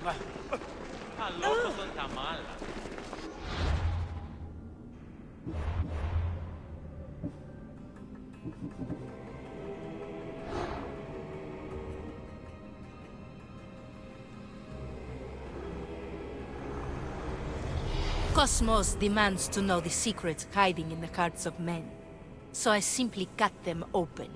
Allora non sta male. Cosmos demands to know the secrets hiding in the hearts of men, so I simply cut them open.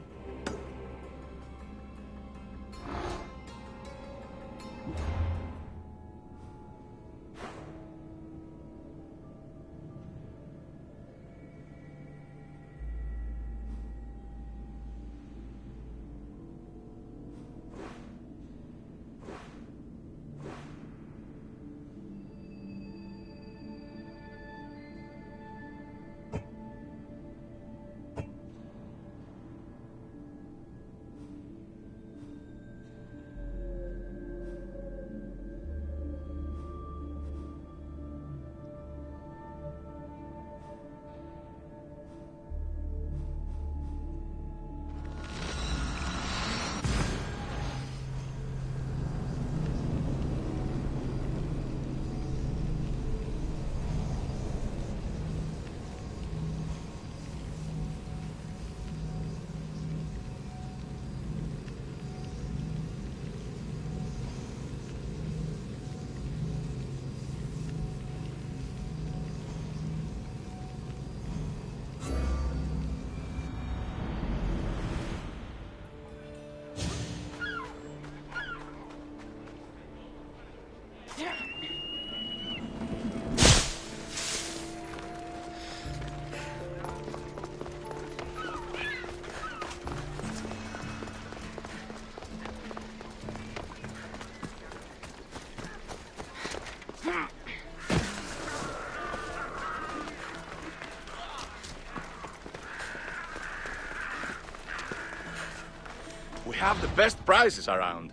We have the best prices around.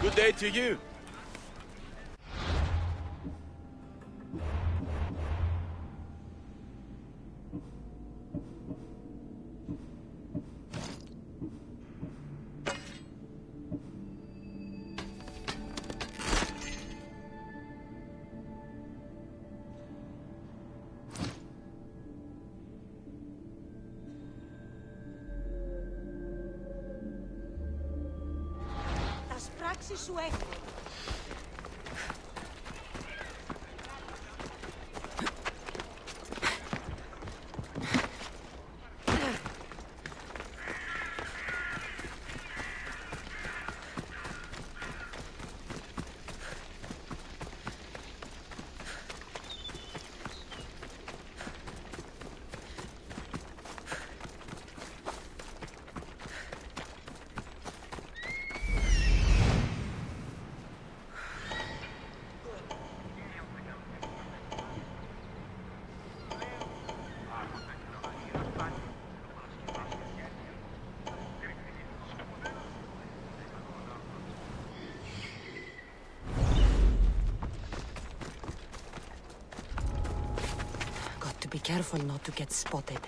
Good day to you. Τα πράξεις σου έχουν. careful not to get spotted.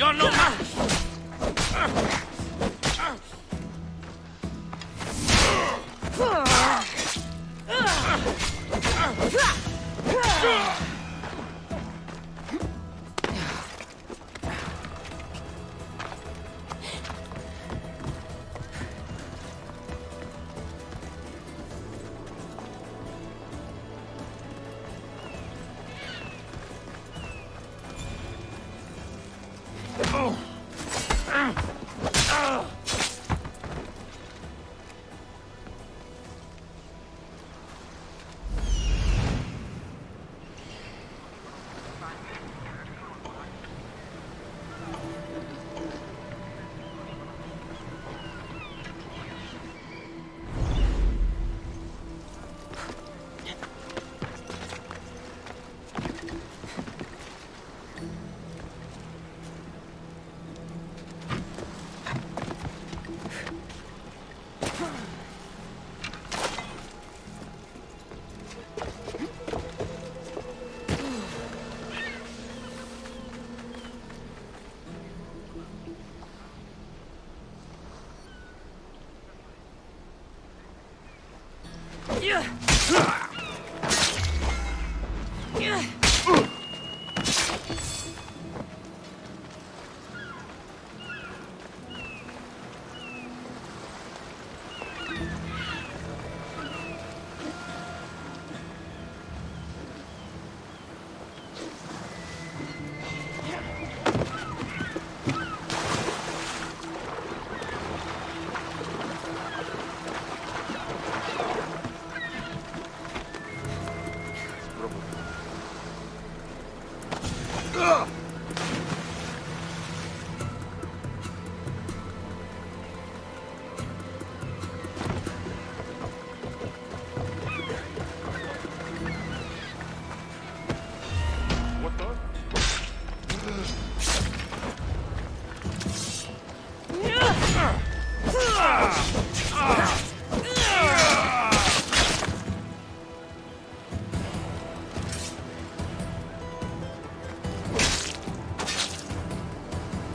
You're no match!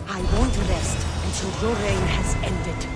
I won't rest until your reign has ended.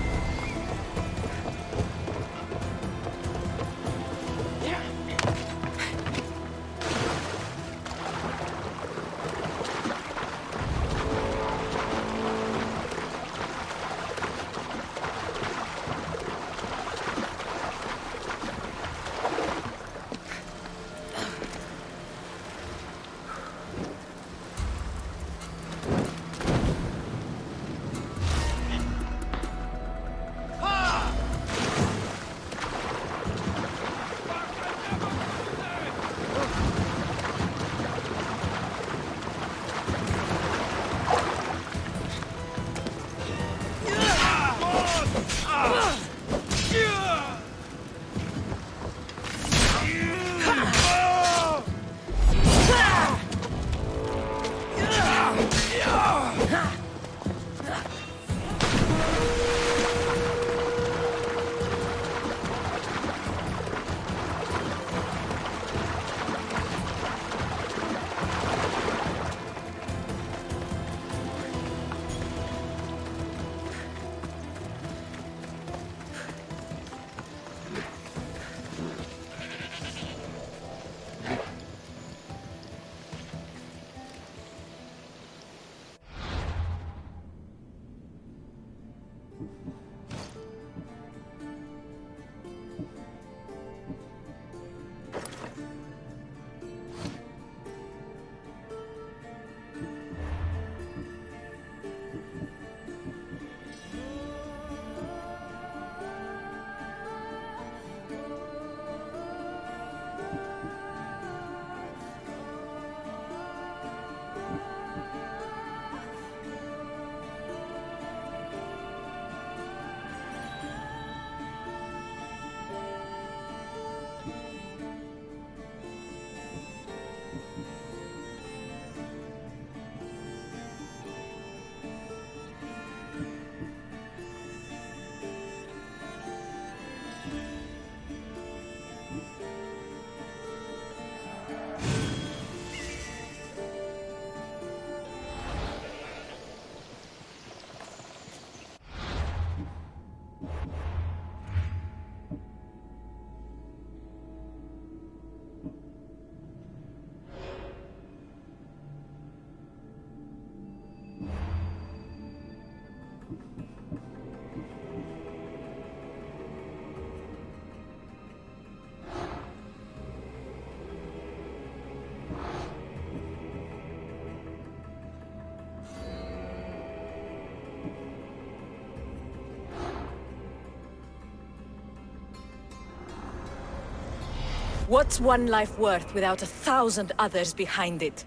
What's one life worth without 1,000 others behind it?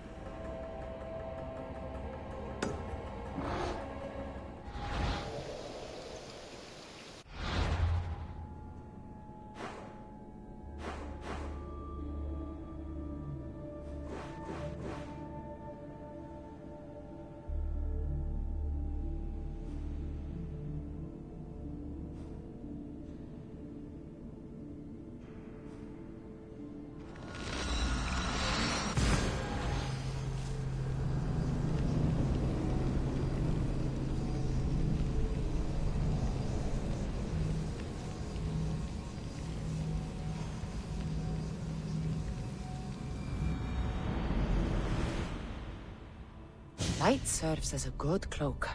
Light serves as a good cloak.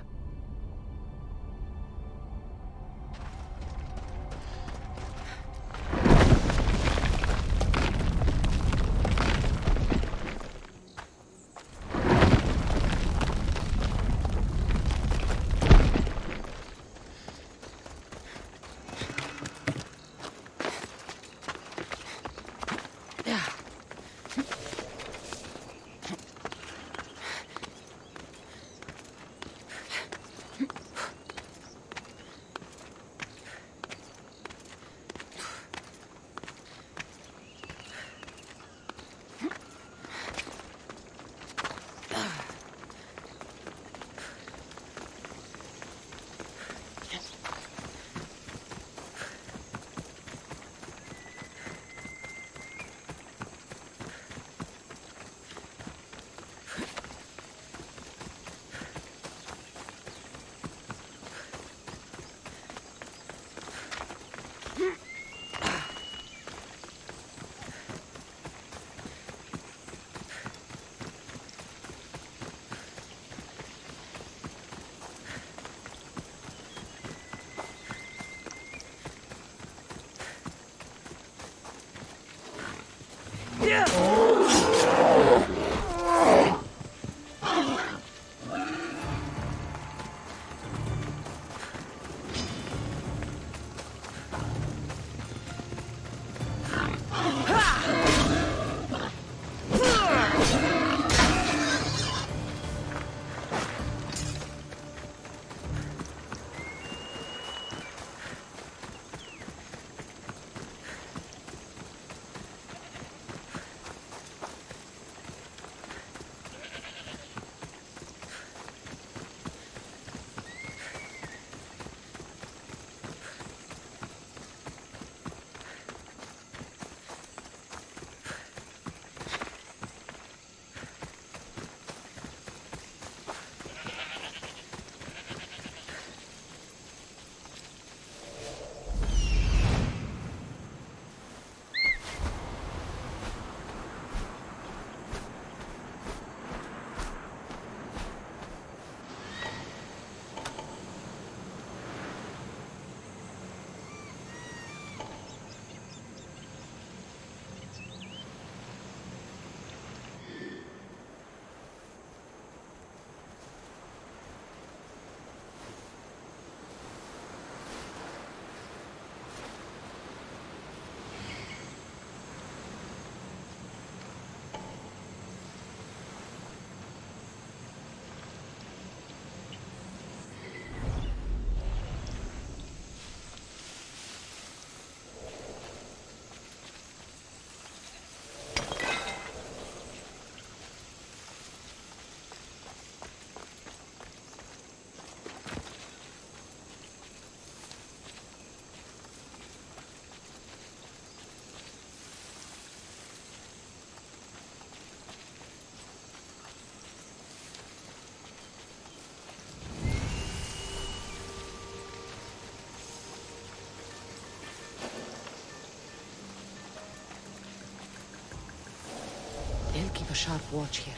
They'll keep a sharp watch here.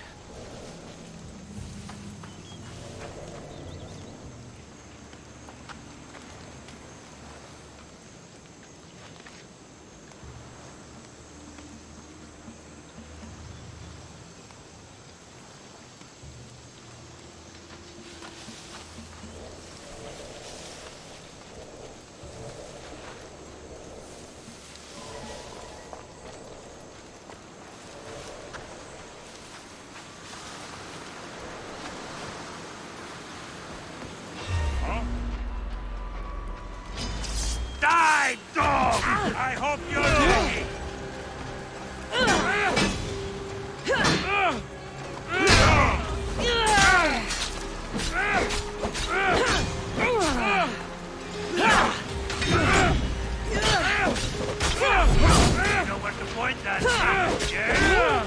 off your knee! You know where to point that, yeah?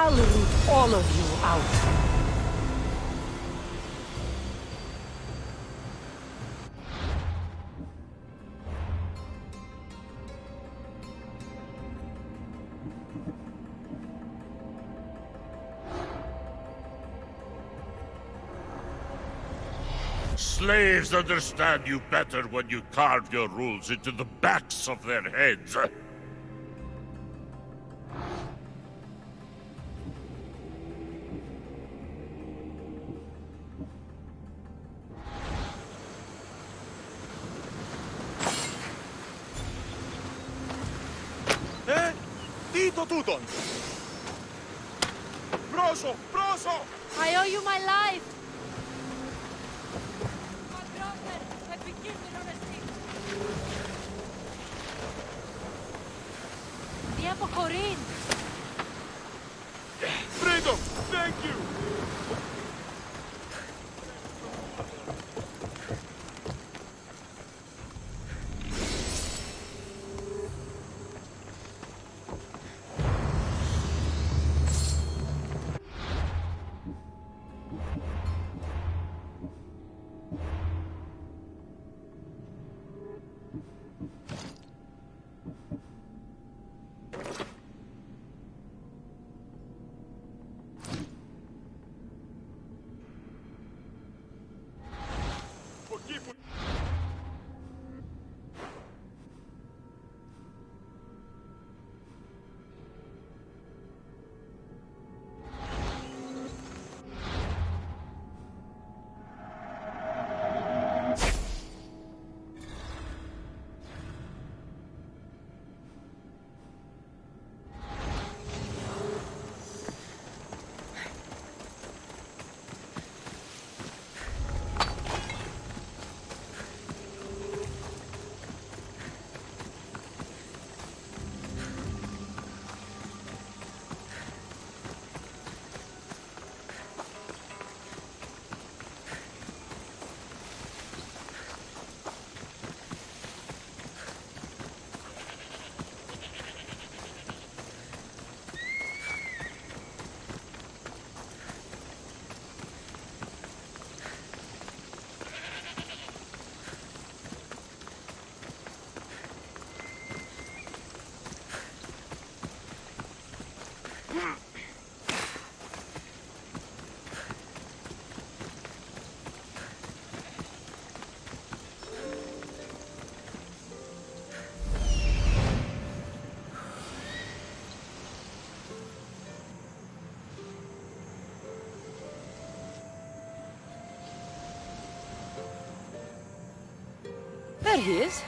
I'll root all of you out. Slaves understand you better when you carve your rules into the backs of their heads. Dito tuton! Proso! Proso! I owe you my life! My brother, I begin with honesty. Tiempo, Corinne! Freedom! Thank you! There he is.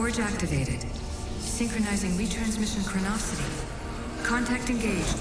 Forge activated. Synchronizing retransmission chronicity. Contact engaged.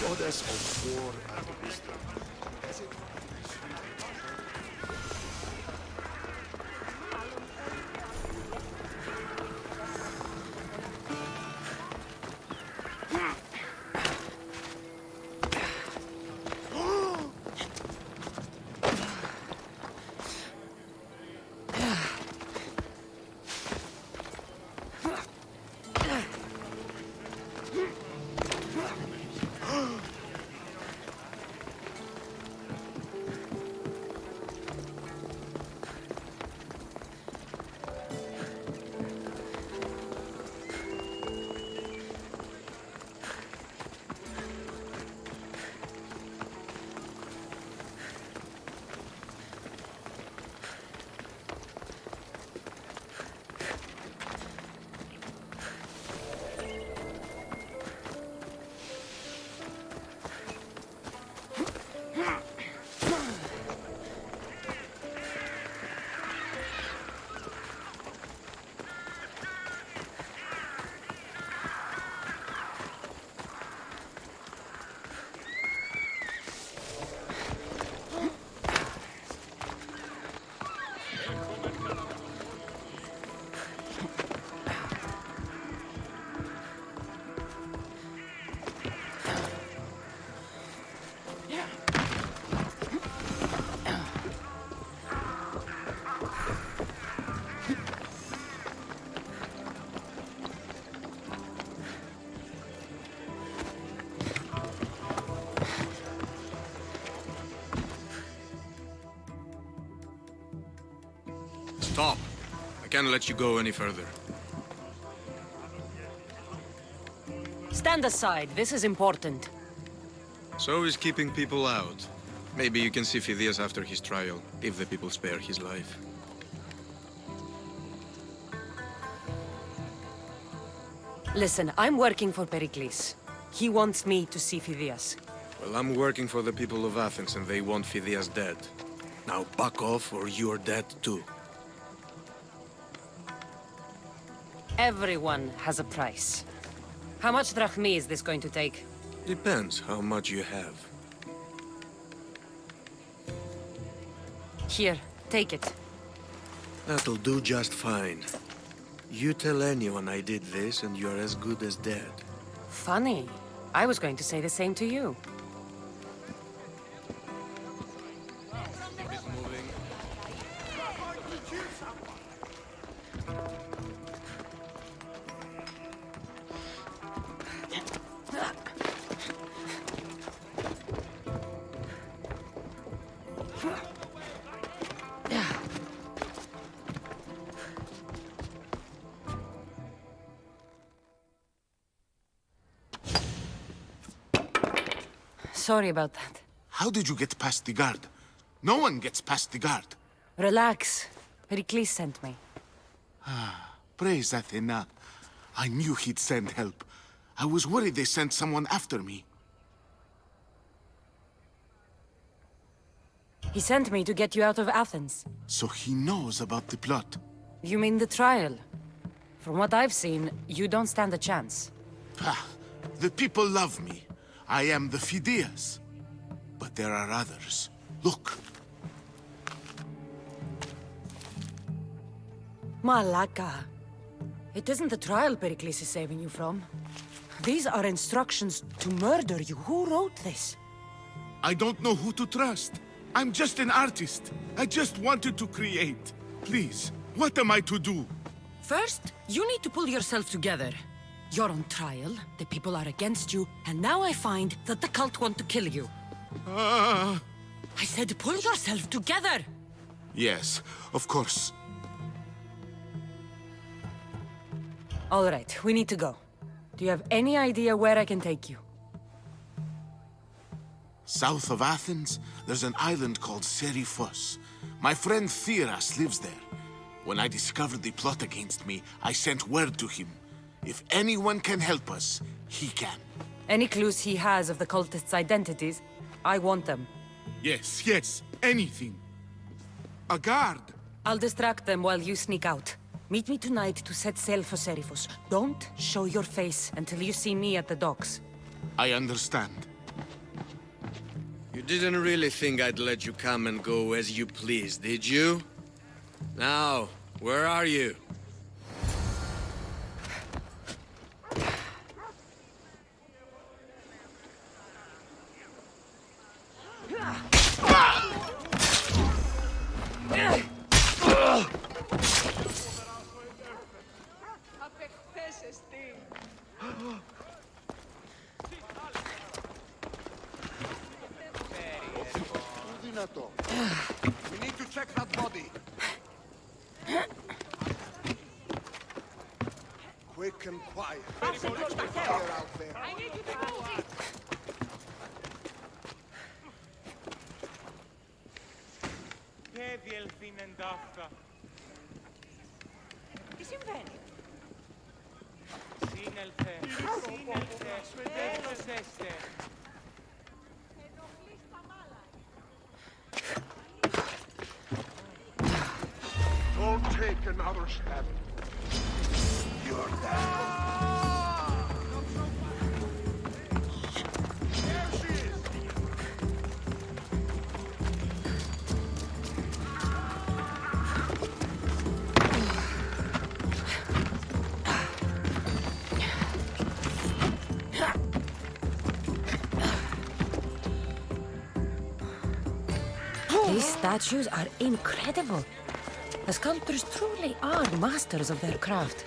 Goddess of war and wisdom. Stop. I can't let you go any further. Stand aside. This is important. So is keeping people out. Maybe you can see Phidias after his trial, if the people spare his life. Listen, I'm working for Pericles. He wants me to see Phidias. Well, I'm working for the people of Athens, and they want Phidias dead. Now back off, or you're dead too. Everyone has a price. How much drachmi is this going to take? Depends how much you have. Here, take it. That'll do just fine. You tell anyone I did this, and you're as good as dead. Funny. I was going to say the same to you. Sorry about that. How did you get past the guard? No one gets past the guard. Relax. Pericles sent me. Praise Athena. I knew he'd send help. I was worried they sent someone after me. He sent me to get you out of Athens. So he knows about the plot. You mean the trial? From what I've seen, you don't stand a chance. Pah, the people love me. I am the Phidias. But there are others. Look. Malaka. It isn't the trial Pericles is saving you from. These are instructions to murder you. Who wrote this? I don't know who to trust. I'm just an artist. I just wanted to create. Please, what am I to do? First, you need to pull yourself together. You're on trial, the people are against you, and now I find that the cult want to kill you. I said pull yourself together! Yes, of course. All right, we need to go. Do you have any idea where I can take you? South of Athens, there's an island called Seriphos. My friend Theras lives there. When I discovered the plot against me, I sent word to him. If anyone can help us, he can. Any clues he has of the cultists' identities, I want them. Yes, yes, anything. A guard. I'll distract them while you sneak out. Meet me tonight to set sail for Seriphos. Don't show your face until you see me at the docks. I understand. You didn't really think I'd let you come and go as you please, did you? Now, where are you? We need to check that body. Quick and quiet. Fire out there. I need you to move! Che διελθύνεντα αυτά. Τι συμβαίνει? Σύνελθε, τέλος έστε. Ενοχλείς τα μάλα. Don't take another step. You're dead. There she is. These statues are incredible. The sculptors truly are masters of their craft.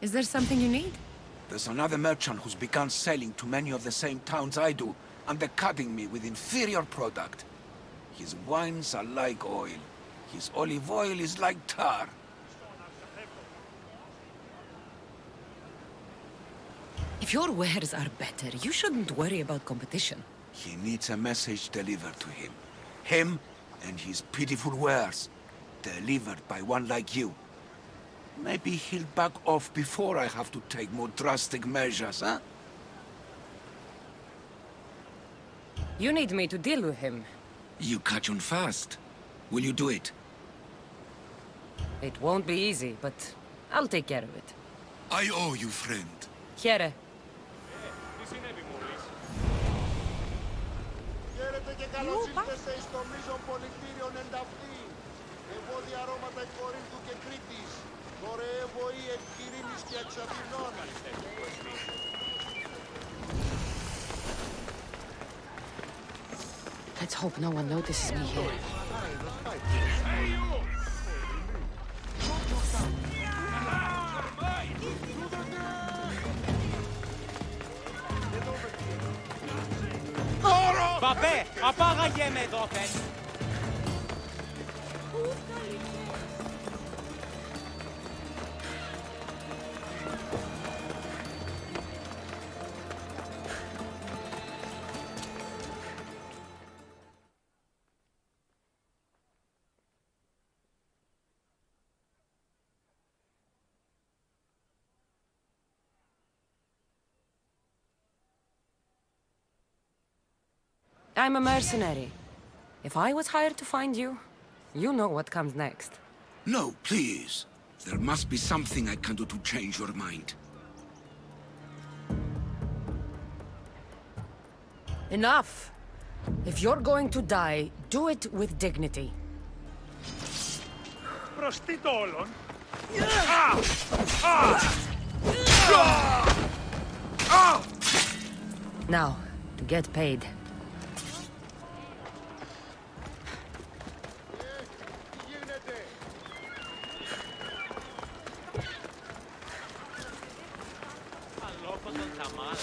Is there something you need? There's another merchant who's begun selling to many of the same towns I do, undercutting me with inferior product. His wines are like oil. His olive oil is like tar. If your wares are better, you shouldn't worry about competition. He needs a message delivered to him. Him and his pitiful wares. Delivered by one like you. Maybe he'll back off before I have to take more drastic measures, huh? You need me to deal with him. You catch on fast. Will you do it? It won't be easy, but I'll take care of it. I owe you, friend. Here. Τι συνέβη μόλις? Χαίρετε και καλώς ήρθατε στο μείζον πολιτήριον ενταυτή. Ευώδη αρώματα εκ Κορίνθου και Κρήτης. Δωρεέ βοή εκ Κυρίνης και εξ Αθηνών. Let's hope no one notices me here. Βαπέ, απάγαγε με δόθεν. I'm a mercenary. If I was hired to find you, you know what comes next. No, please. There must be something I can do to change your mind. Enough! If you're going to die, do it with dignity. Προς τι το όλον? Now, to get paid. Τι γίνεται? Αλόφος τον Τσαμάλ.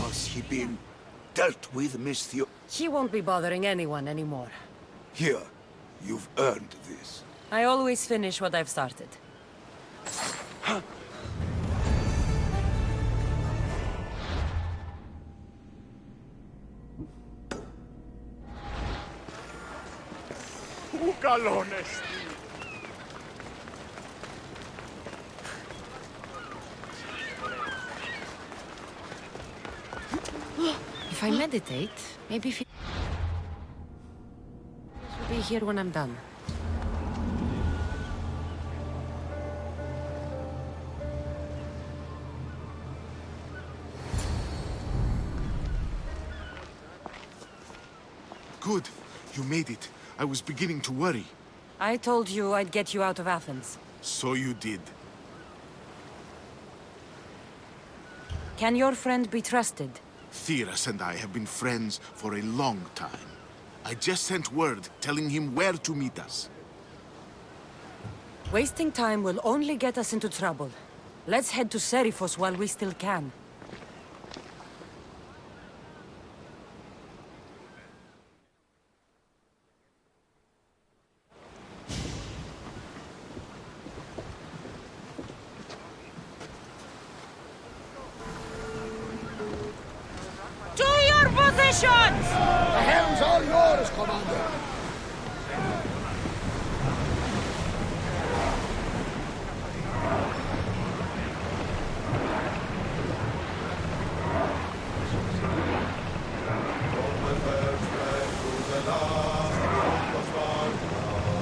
Has he been dealt with, Miss Theo? He won't be bothering anyone anymore. Here, you've earned this. I always finish what I've started. Πού καλόν εστί? If I meditate, maybe will be here when I'm done. Good. You made it. I was beginning to worry. I told you I'd get you out of Athens. So you did. Can your friend be trusted? Theras and I have been friends for a long time. I just sent word telling him where to meet us. Wasting time will only get us into trouble. Let's head to Seriphos while we still can. To your positions! The helm's all yours, Commander.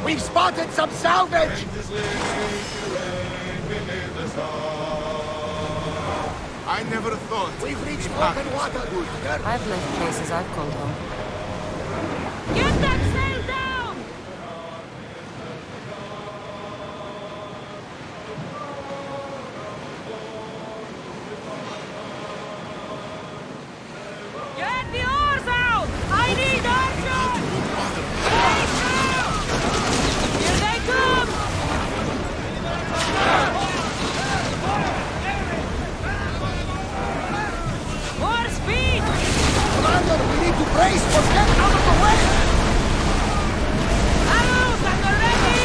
We've spotted some salvage! I never thought. We've reached open water. I've left places I've called home. Get that sail down! Get the oars out! I need archers! Stay true! Here they come! More speed! Commander, we need to brace for get out of the way! Arrows at the ready!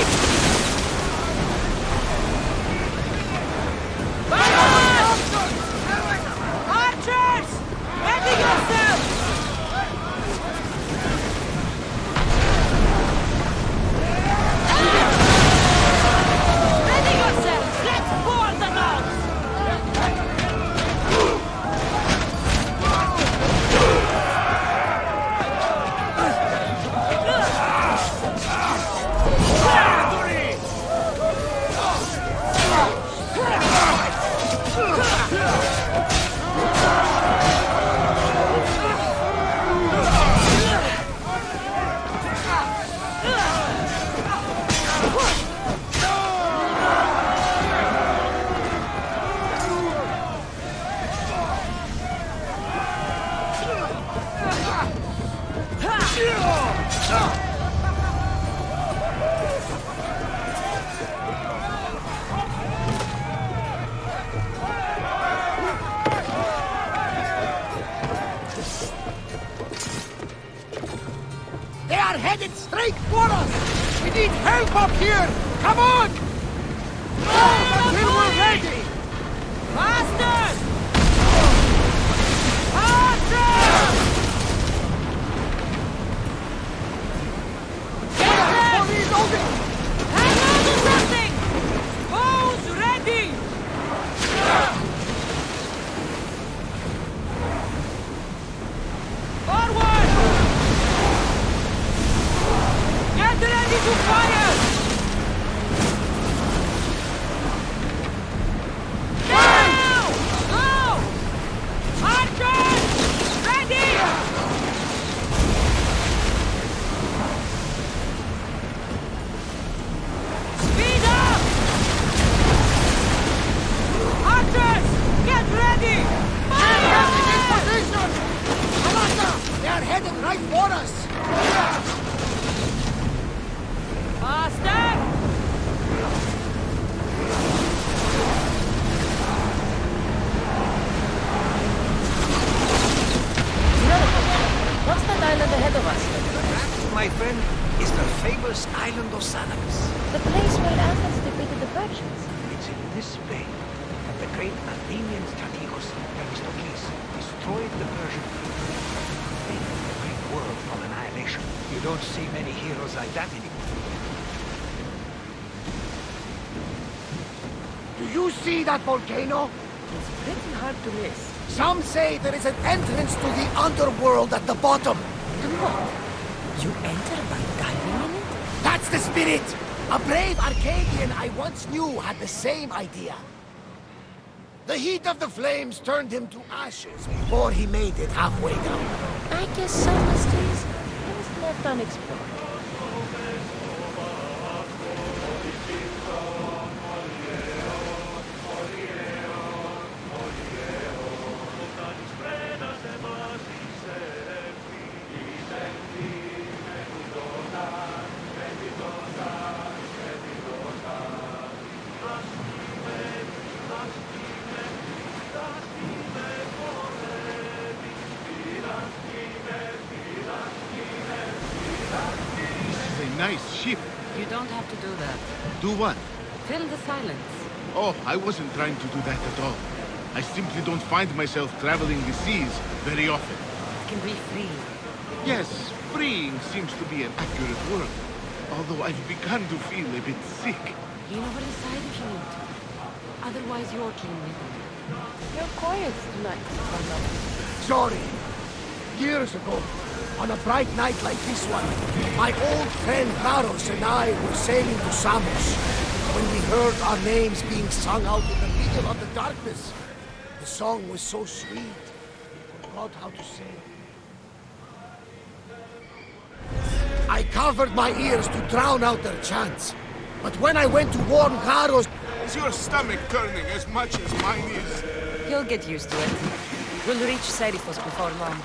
Vamos! Archers! Ready yourselves! Ready yourselves! Let's board the dogs! They are headed straight for us! We need help up here! Come on! Move until we're ready! Faster! Archers! Get them! Reloading! Hang on to something! Bows ready! Forward! Get ready to fire! Now! Go! Archers! Ready! Speed up! Archers! Get ready! Fire! In position! Commander, they are headed right for us! Faster! What's that island ahead of us? That, my friend, is the famous island of Salamis. The place where Athens defeated the Persians. It's in this bay that the great Athenian strategos Themistocles destroyed the Persian fleet, saving the Greek world from annihilation. You don't see many heroes like that anymore. Do you see that volcano? It's pretty hard to miss. Some say there is an entrance to the underworld at the bottom. And what? You enter by diving in it? That's the spirit! A brave Arcadian I once knew had the same idea. The heat of the flames turned him to ashes before he made it halfway down. I guess some mysteries are left unexplored. Nice ship. You don't have to do that. Do what? Fill the silence. Oh, I wasn't trying to do that at all. I simply don't find myself traveling the seas very often. It can be free. Yes, freeing seems to be an accurate word. Although I've begun to feel a bit sick. Lean over the side if you need to. Otherwise, you're clean with me. You're quiet tonight, Carlo. Sorry. Years ago, On a bright night like this one, my old friend Laros and I were sailing to Samos when we heard our names being sung out in the middle of the darkness. The song was so sweet, we forgot how to sing. I covered my ears to drown out their chants. But when I went to warn Garos... Is your stomach turning as much as mine is? You'll get used to it. We'll reach Serifos before long.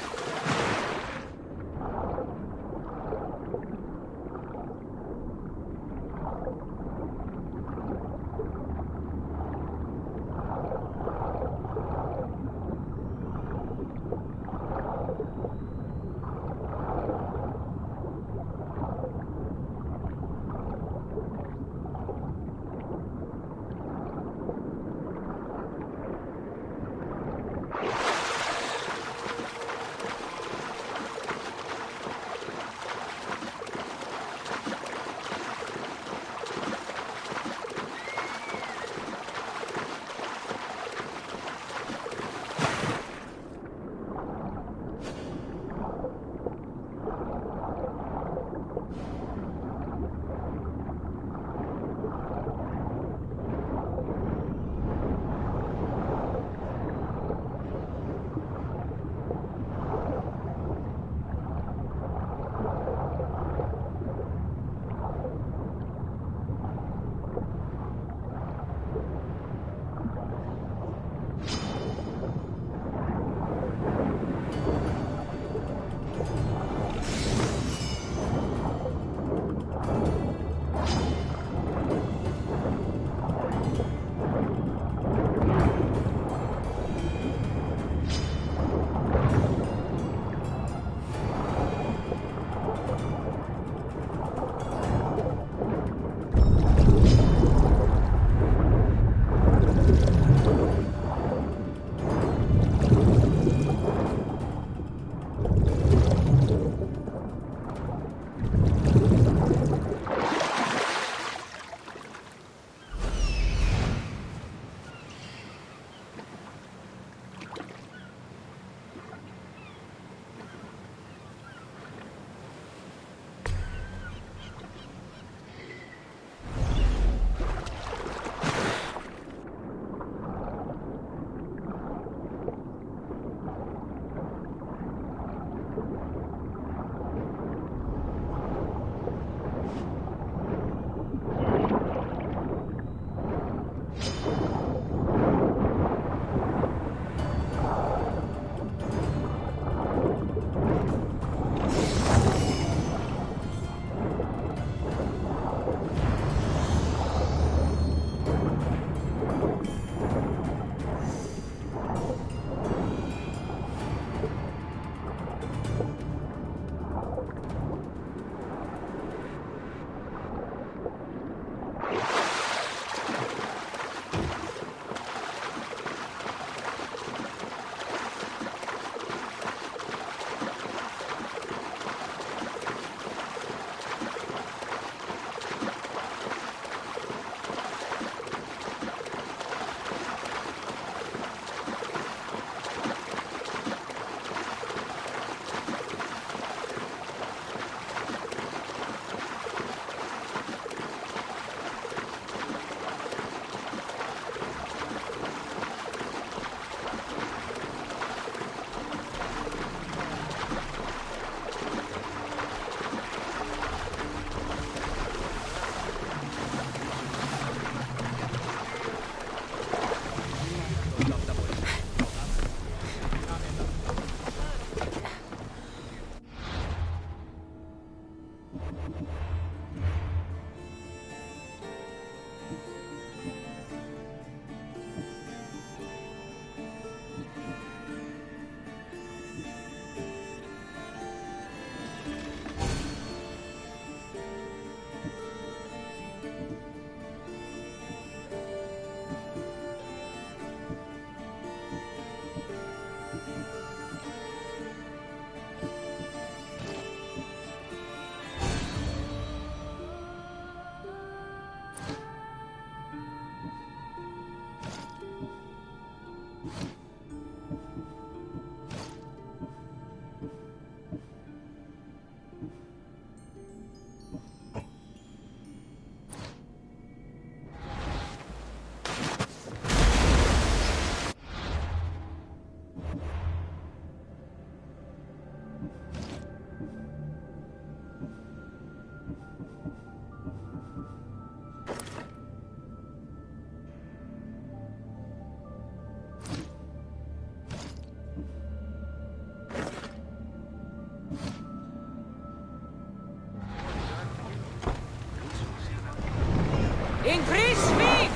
Increase speed!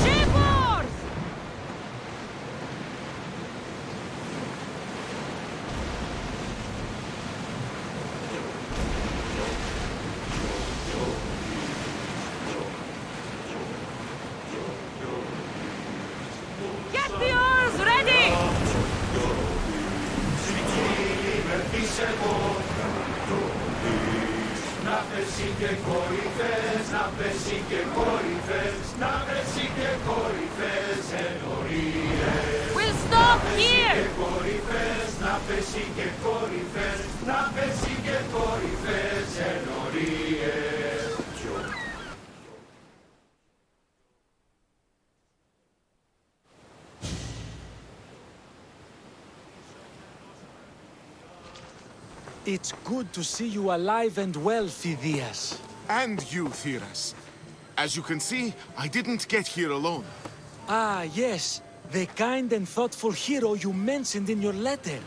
Shipboard! Get the oars ready! We'll stop here! It's good to see you alive and well, Phidias. And you, Theras. As you can see, I didn't get here alone. Ah, yes. The kind and thoughtful hero you mentioned in your letter.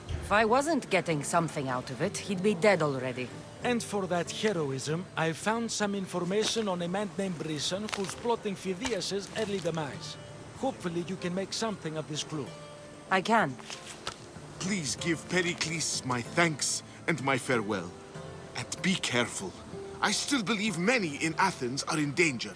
If I wasn't getting something out of it, he'd be dead already. And for that heroism, I found some information on a man named Brisson who's plotting Phidias' early demise. Hopefully you can make something of this clue. I can. Please give Pericles my thanks and my farewell. And be careful. I still believe many in Athens are in danger.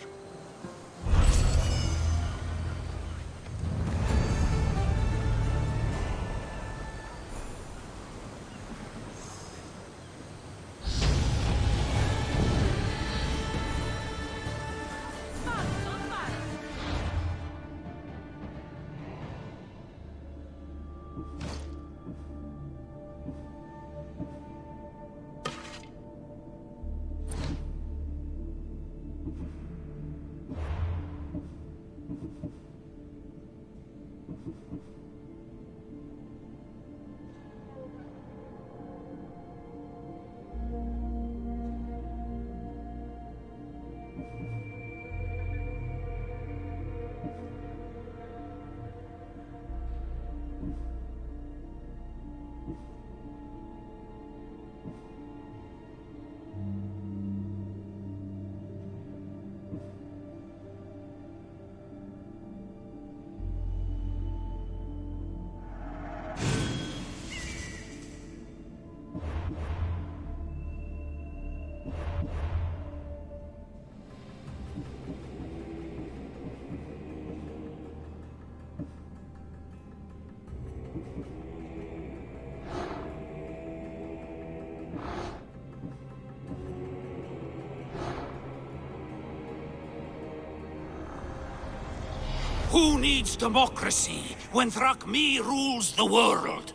Who needs democracy when Thrakmi rules the world?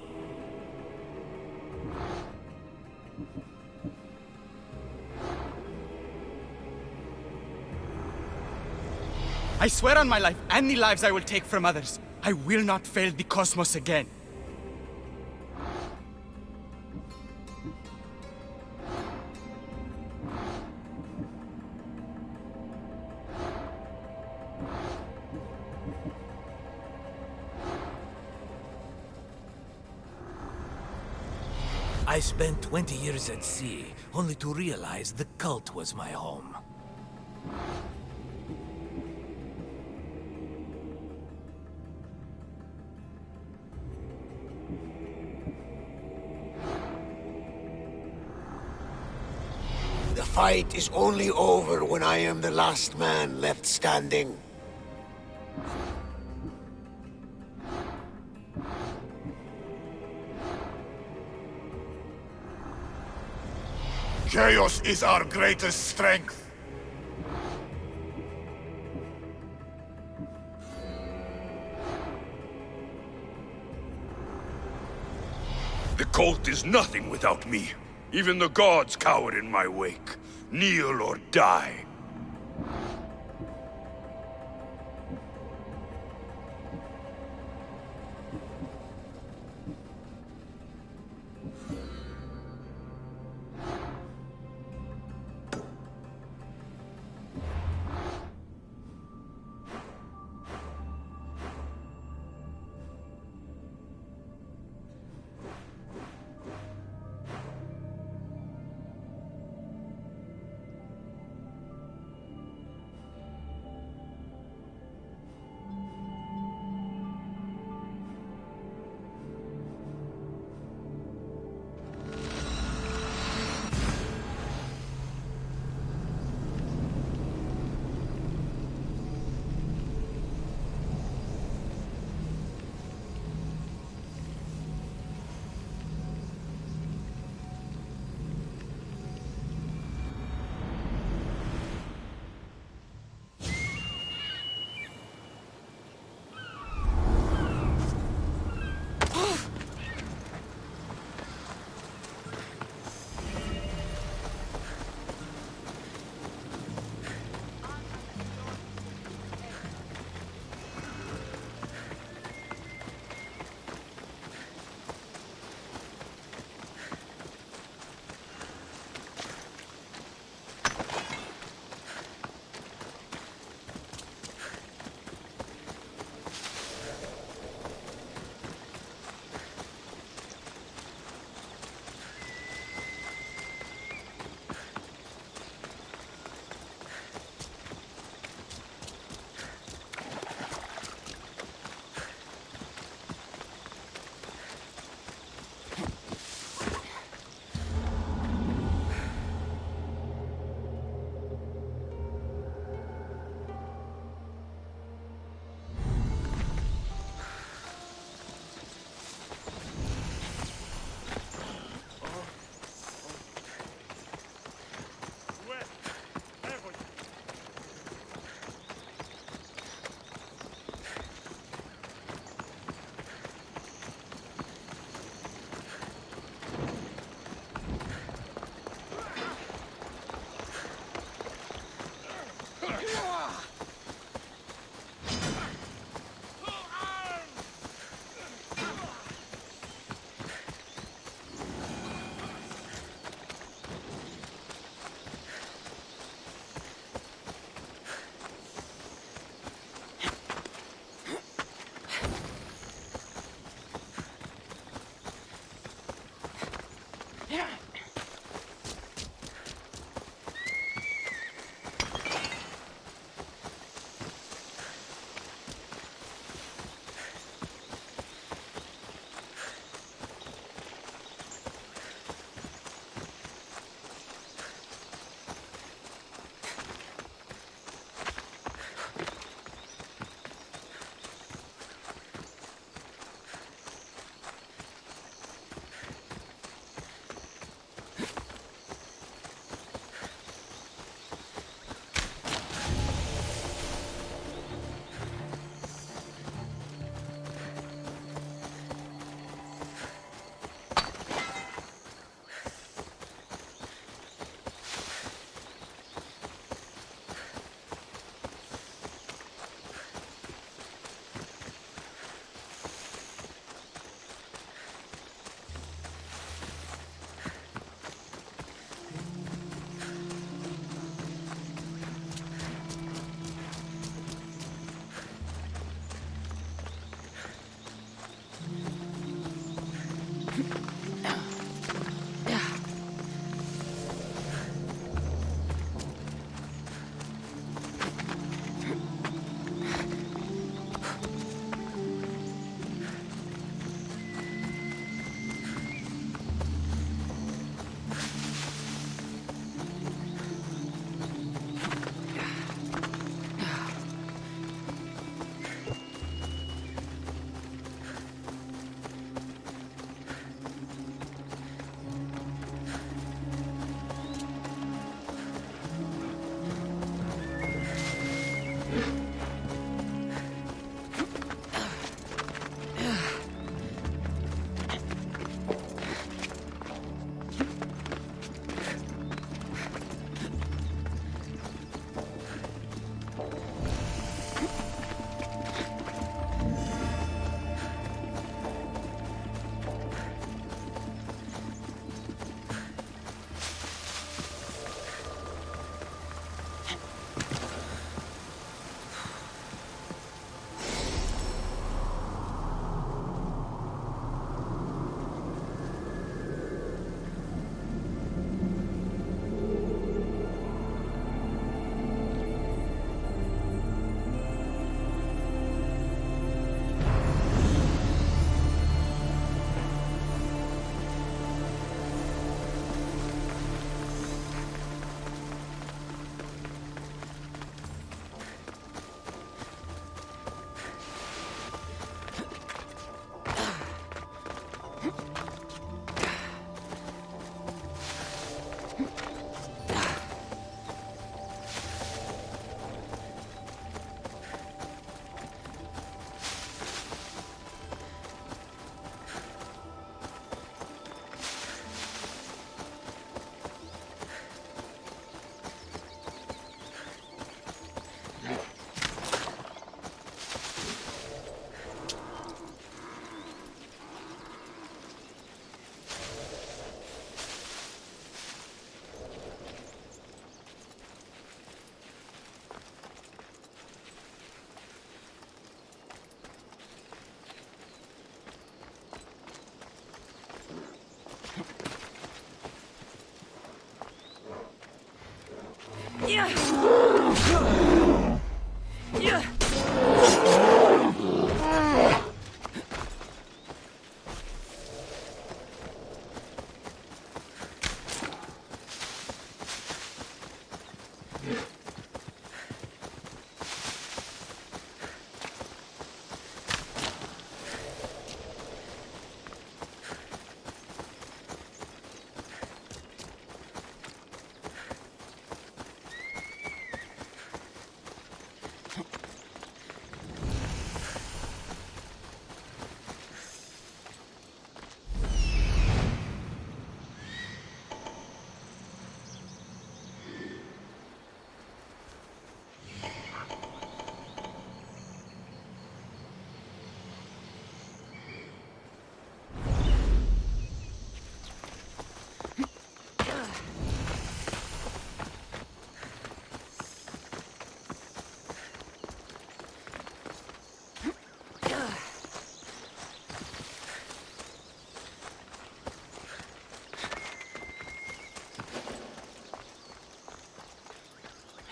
I swear on my life and the lives I will take from others, I will not fail the cosmos again. I spent 20 years at sea, only to realize the cult was my home. The fight is only over when I am the last man left standing. Chaos is our greatest strength. The cult is nothing without me. Even the gods cower in my wake. Kneel or die.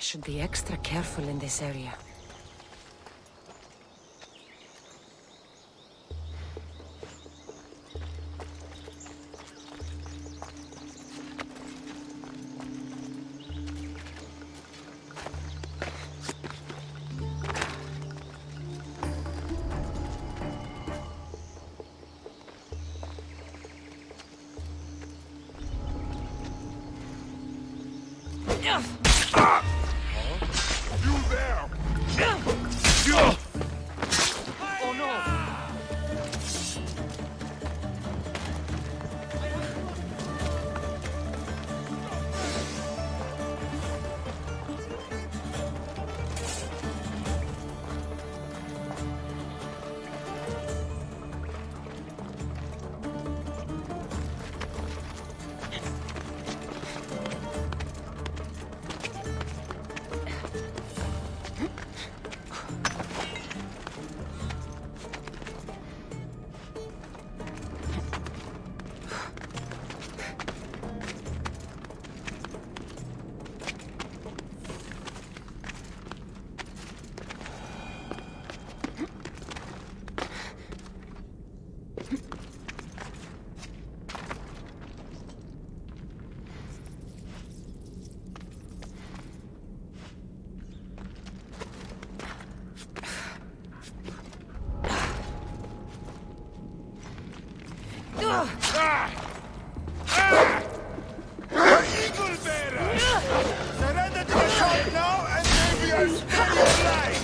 Should be extra careful in this area. Eagle bearer! Surrender to the cult now, and maybe I'll spare your life!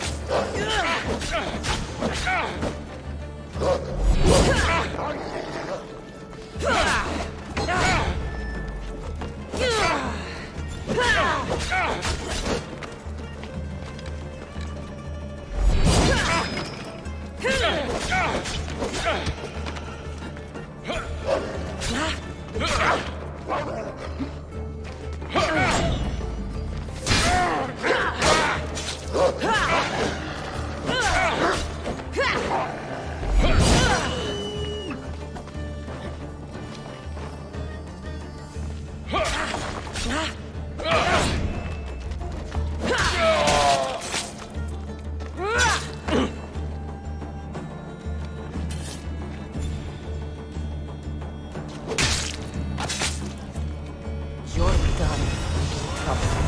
You're done in trouble.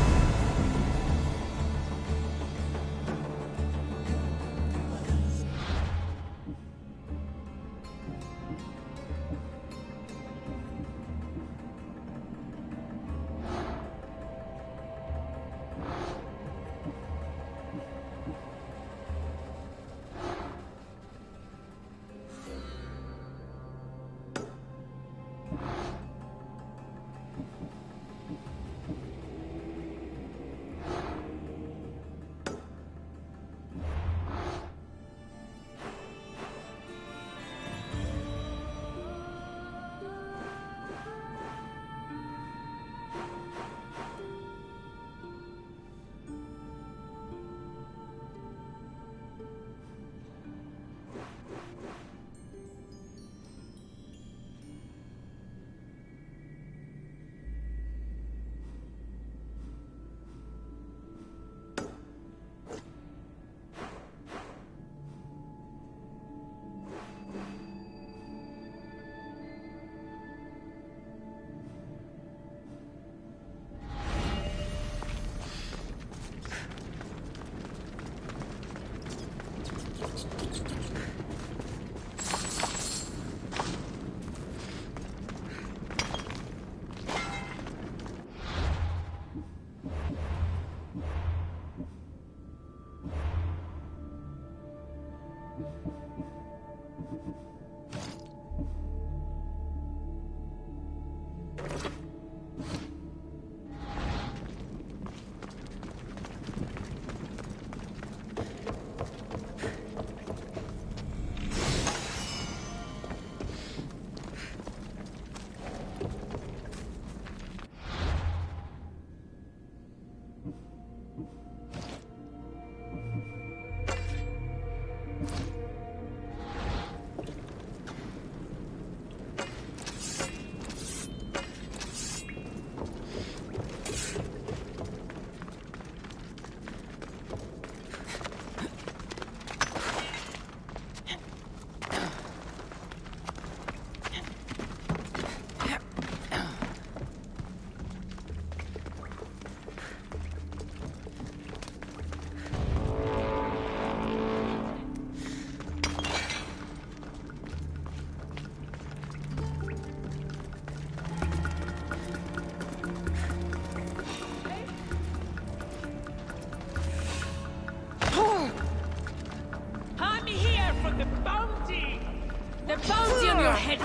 The bounty on your head!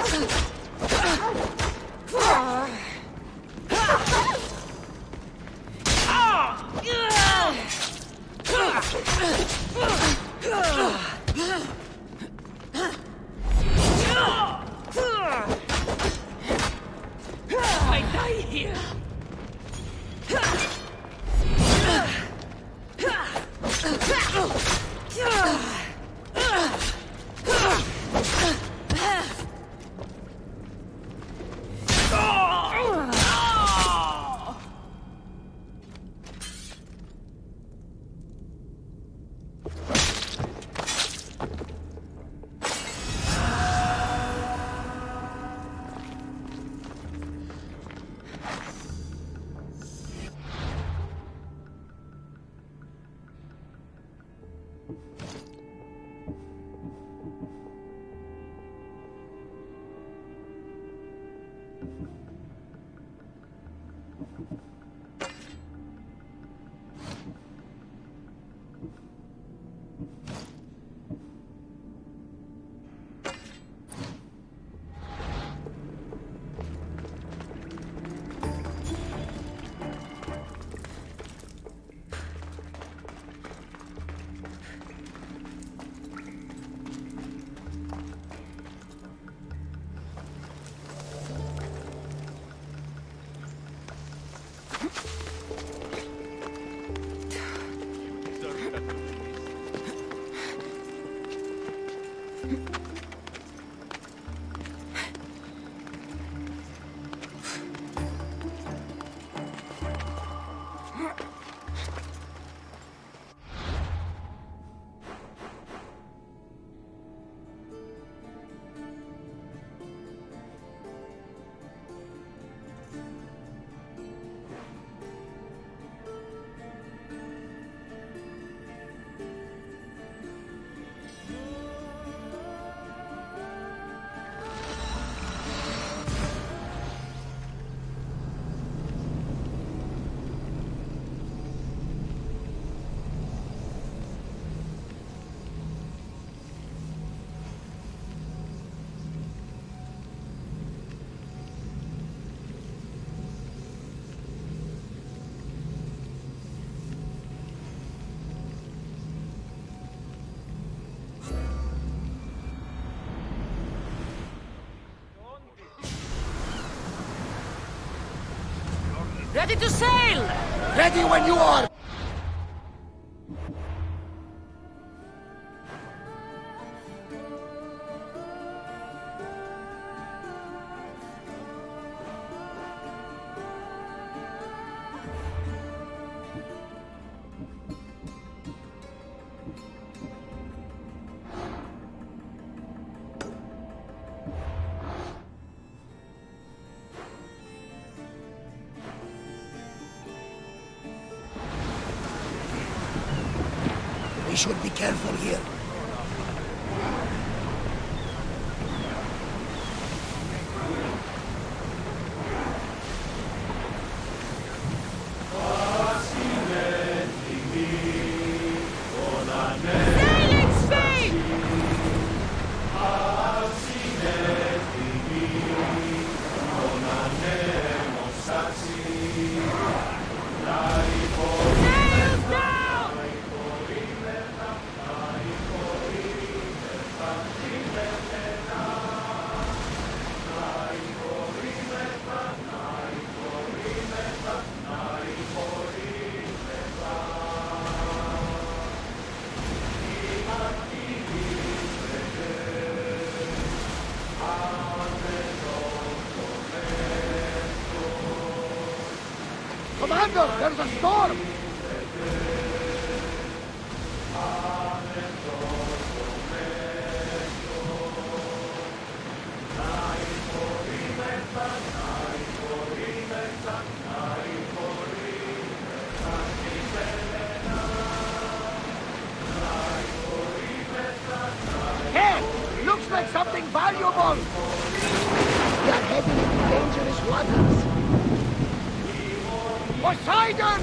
I die here! Ready to sail! Ready when you are! We should be careful here. Sailing speed! Sails down! Commander, there's a storm! Hey! Looks like something valuable! We are heading into dangerous waters. Poseidon!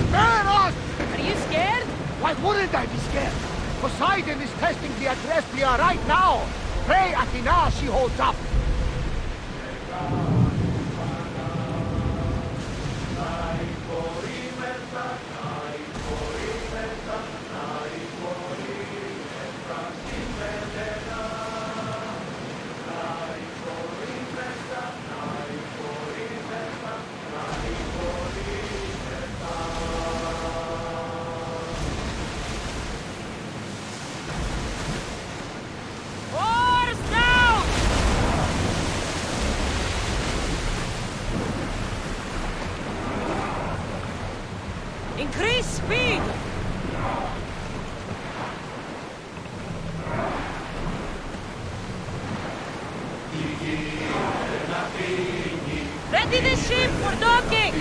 Spare us! Are you scared? Why wouldn't I be scared? Poseidon is testing the Adrestia right now! Pray Athena she holds up! Oars down! Increase speed! Ready the ship for docking!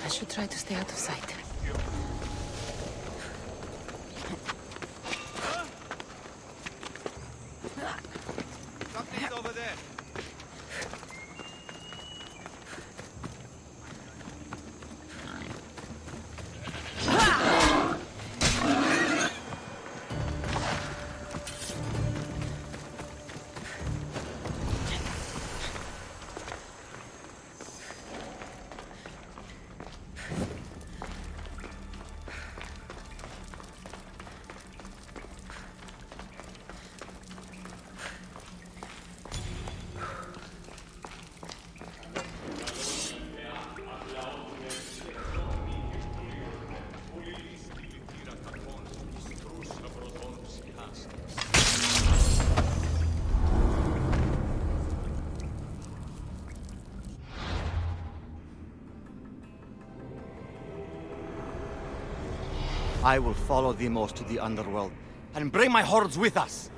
I should try to stay out of sight. Something's over there. I will follow Demos to the underworld and bring my hordes with us.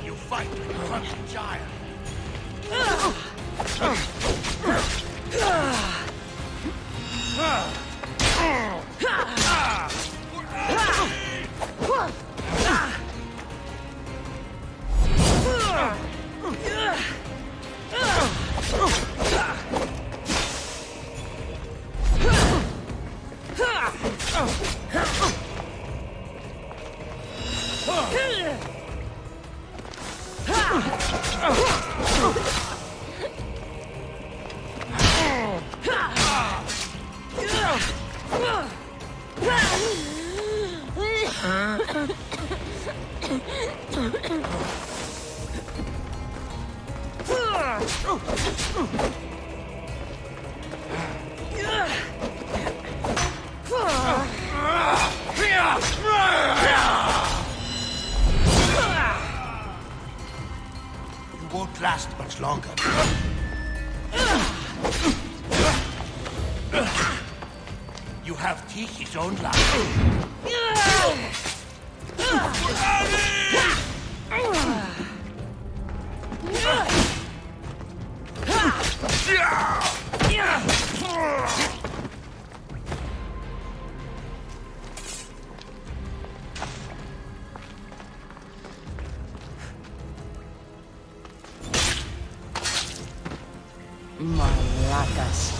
You fight like a hunting giant. You won't last much longer. You have Tiki's own life. Malacas.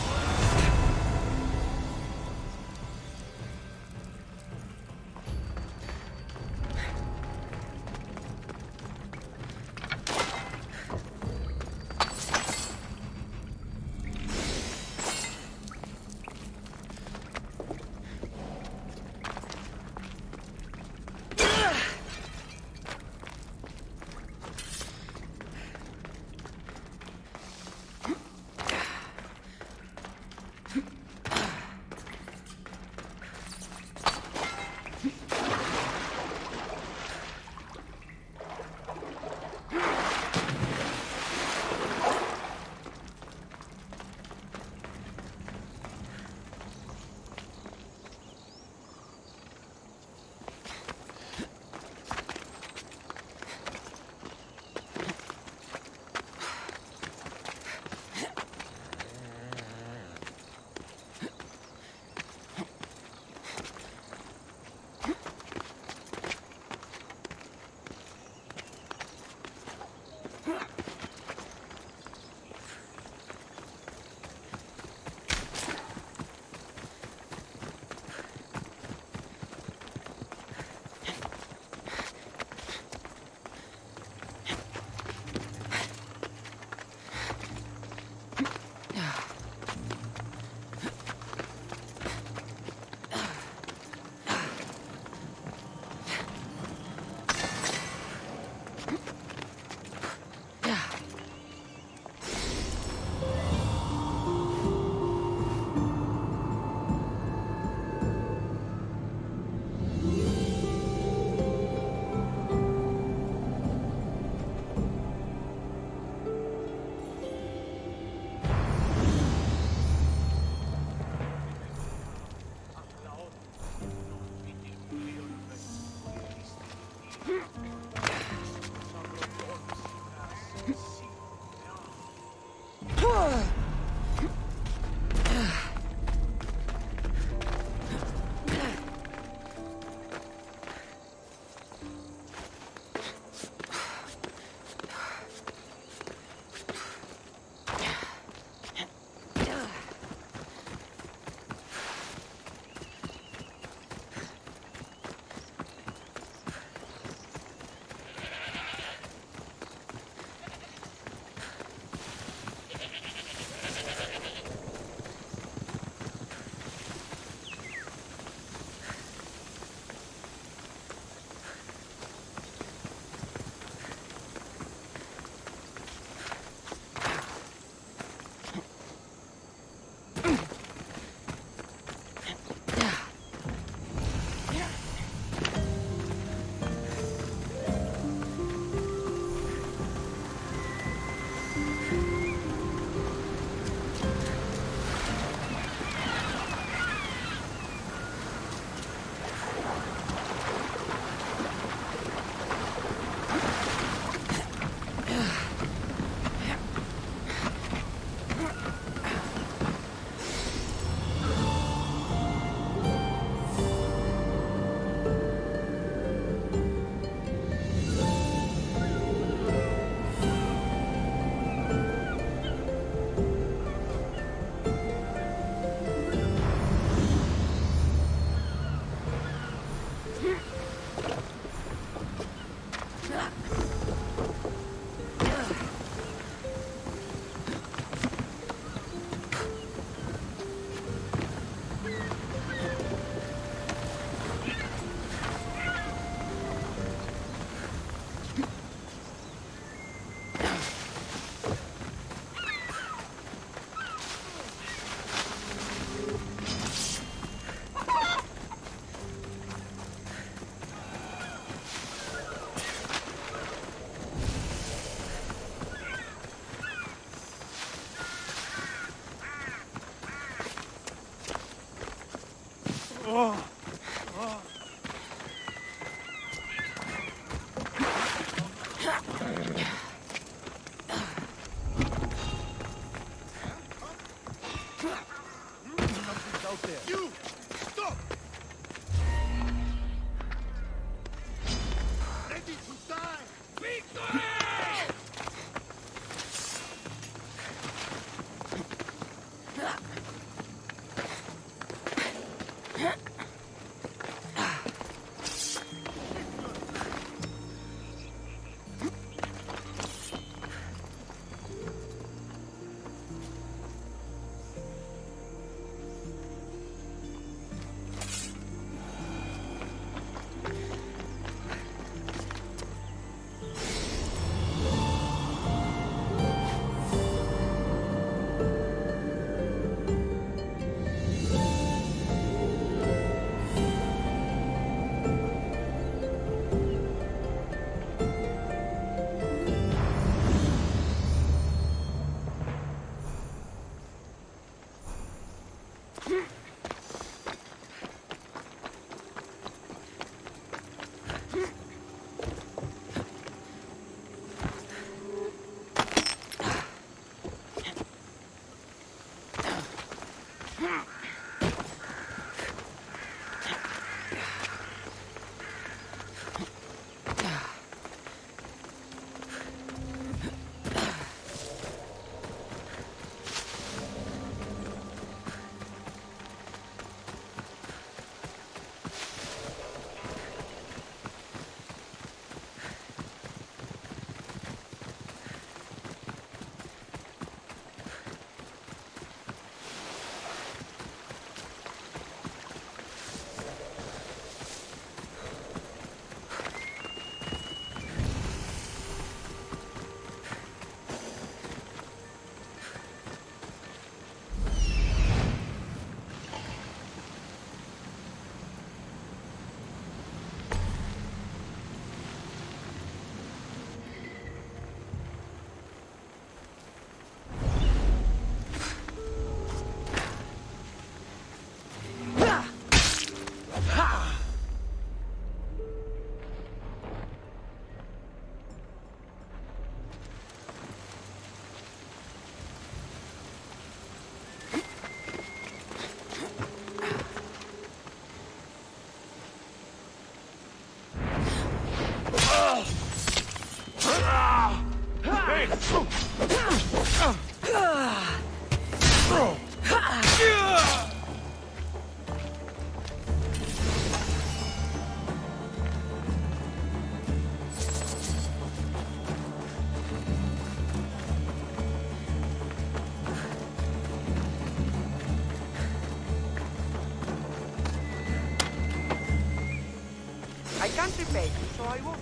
I can't repay you, so I won't.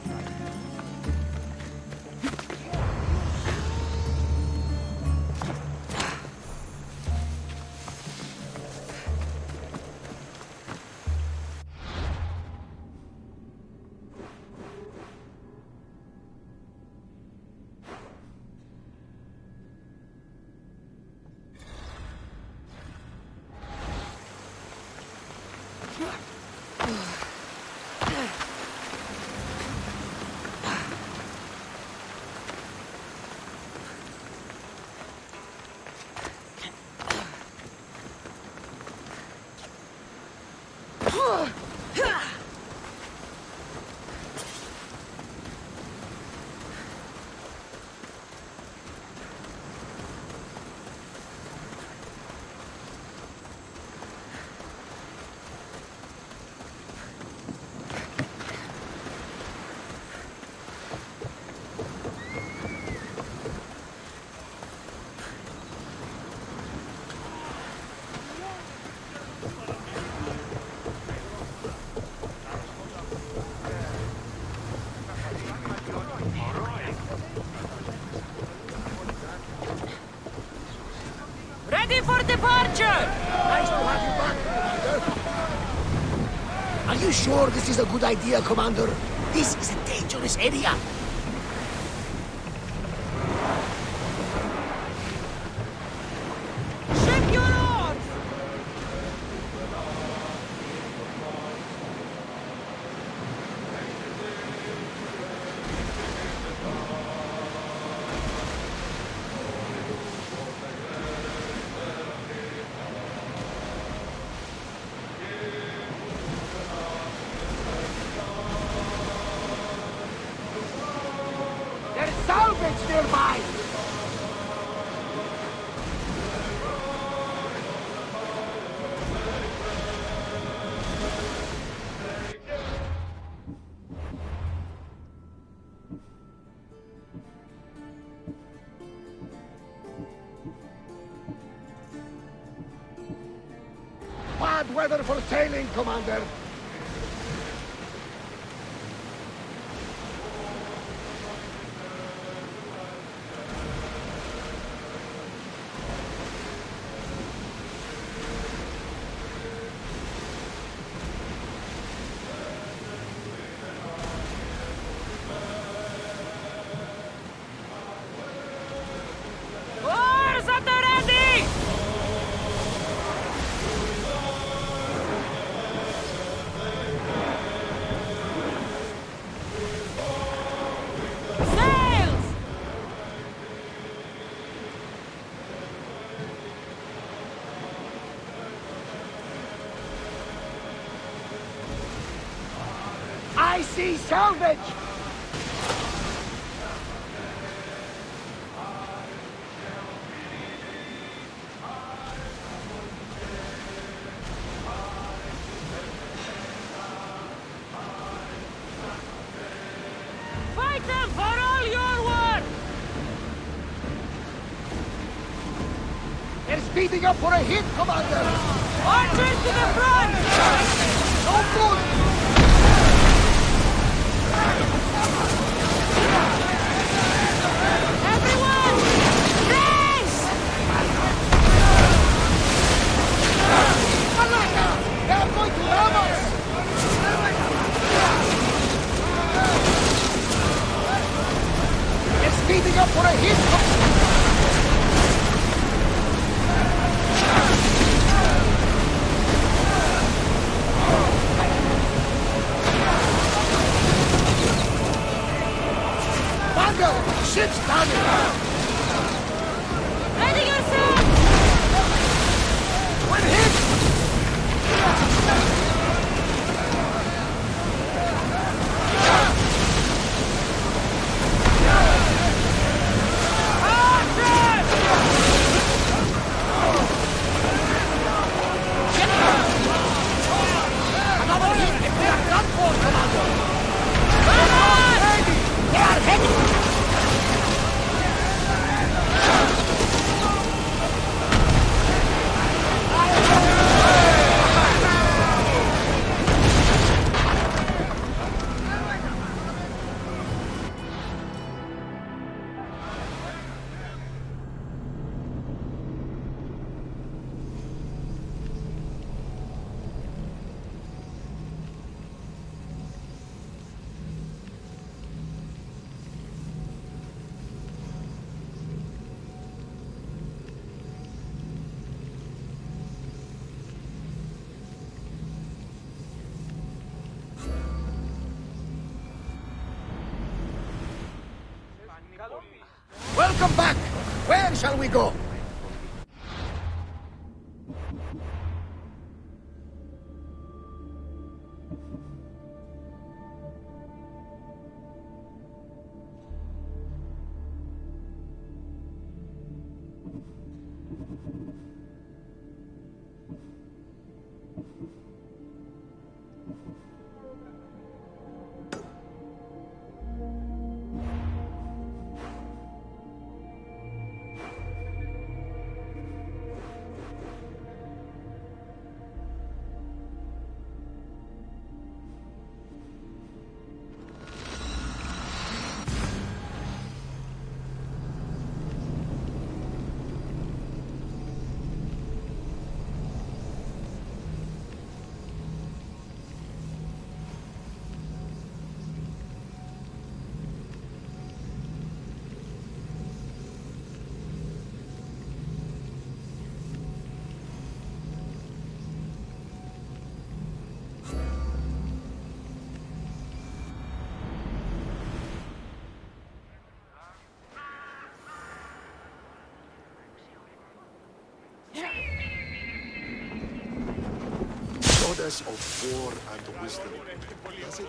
Ready for departure! Nice to have you back, Commander. Are you sure this is a good idea, Commander? This is a dangerous area. Ship your oars! There's salvage nearby. Bad weather for sailing, Commander. Oars at the ready! Sails! I see salvage. Fight them for all you're worth! They're speeding up for a hit, Commander. Archers to the front! No good. Everyone! Race! They're going to ram us. They're speeding up for a hit. Commander, ship's coming. Ready yourself! We're hit. come back! Where shall we go? Goddess of war and wisdom. Does it?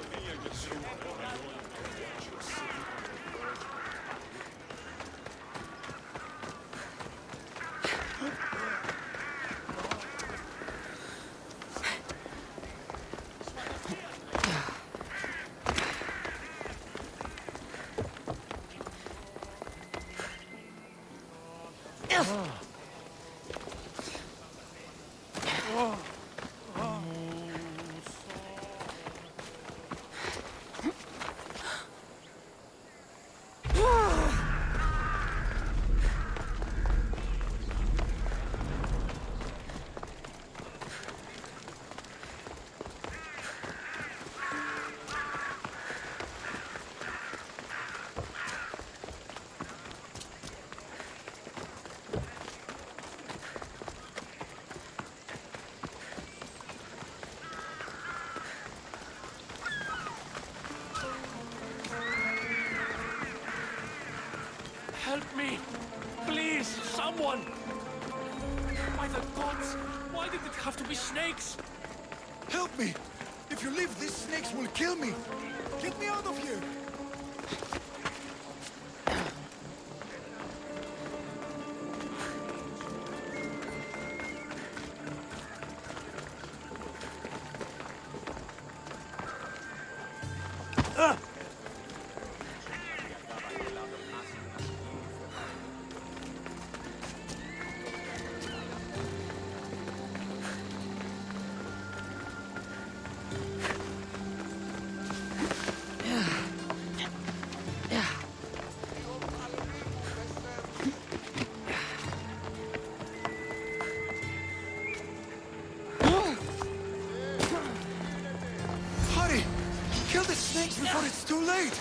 Help me! Please, someone! By the gods, why did it have to be snakes? Help me! If you leave, these snakes will kill me! Get me out of here! Kill the snakes before it's too late!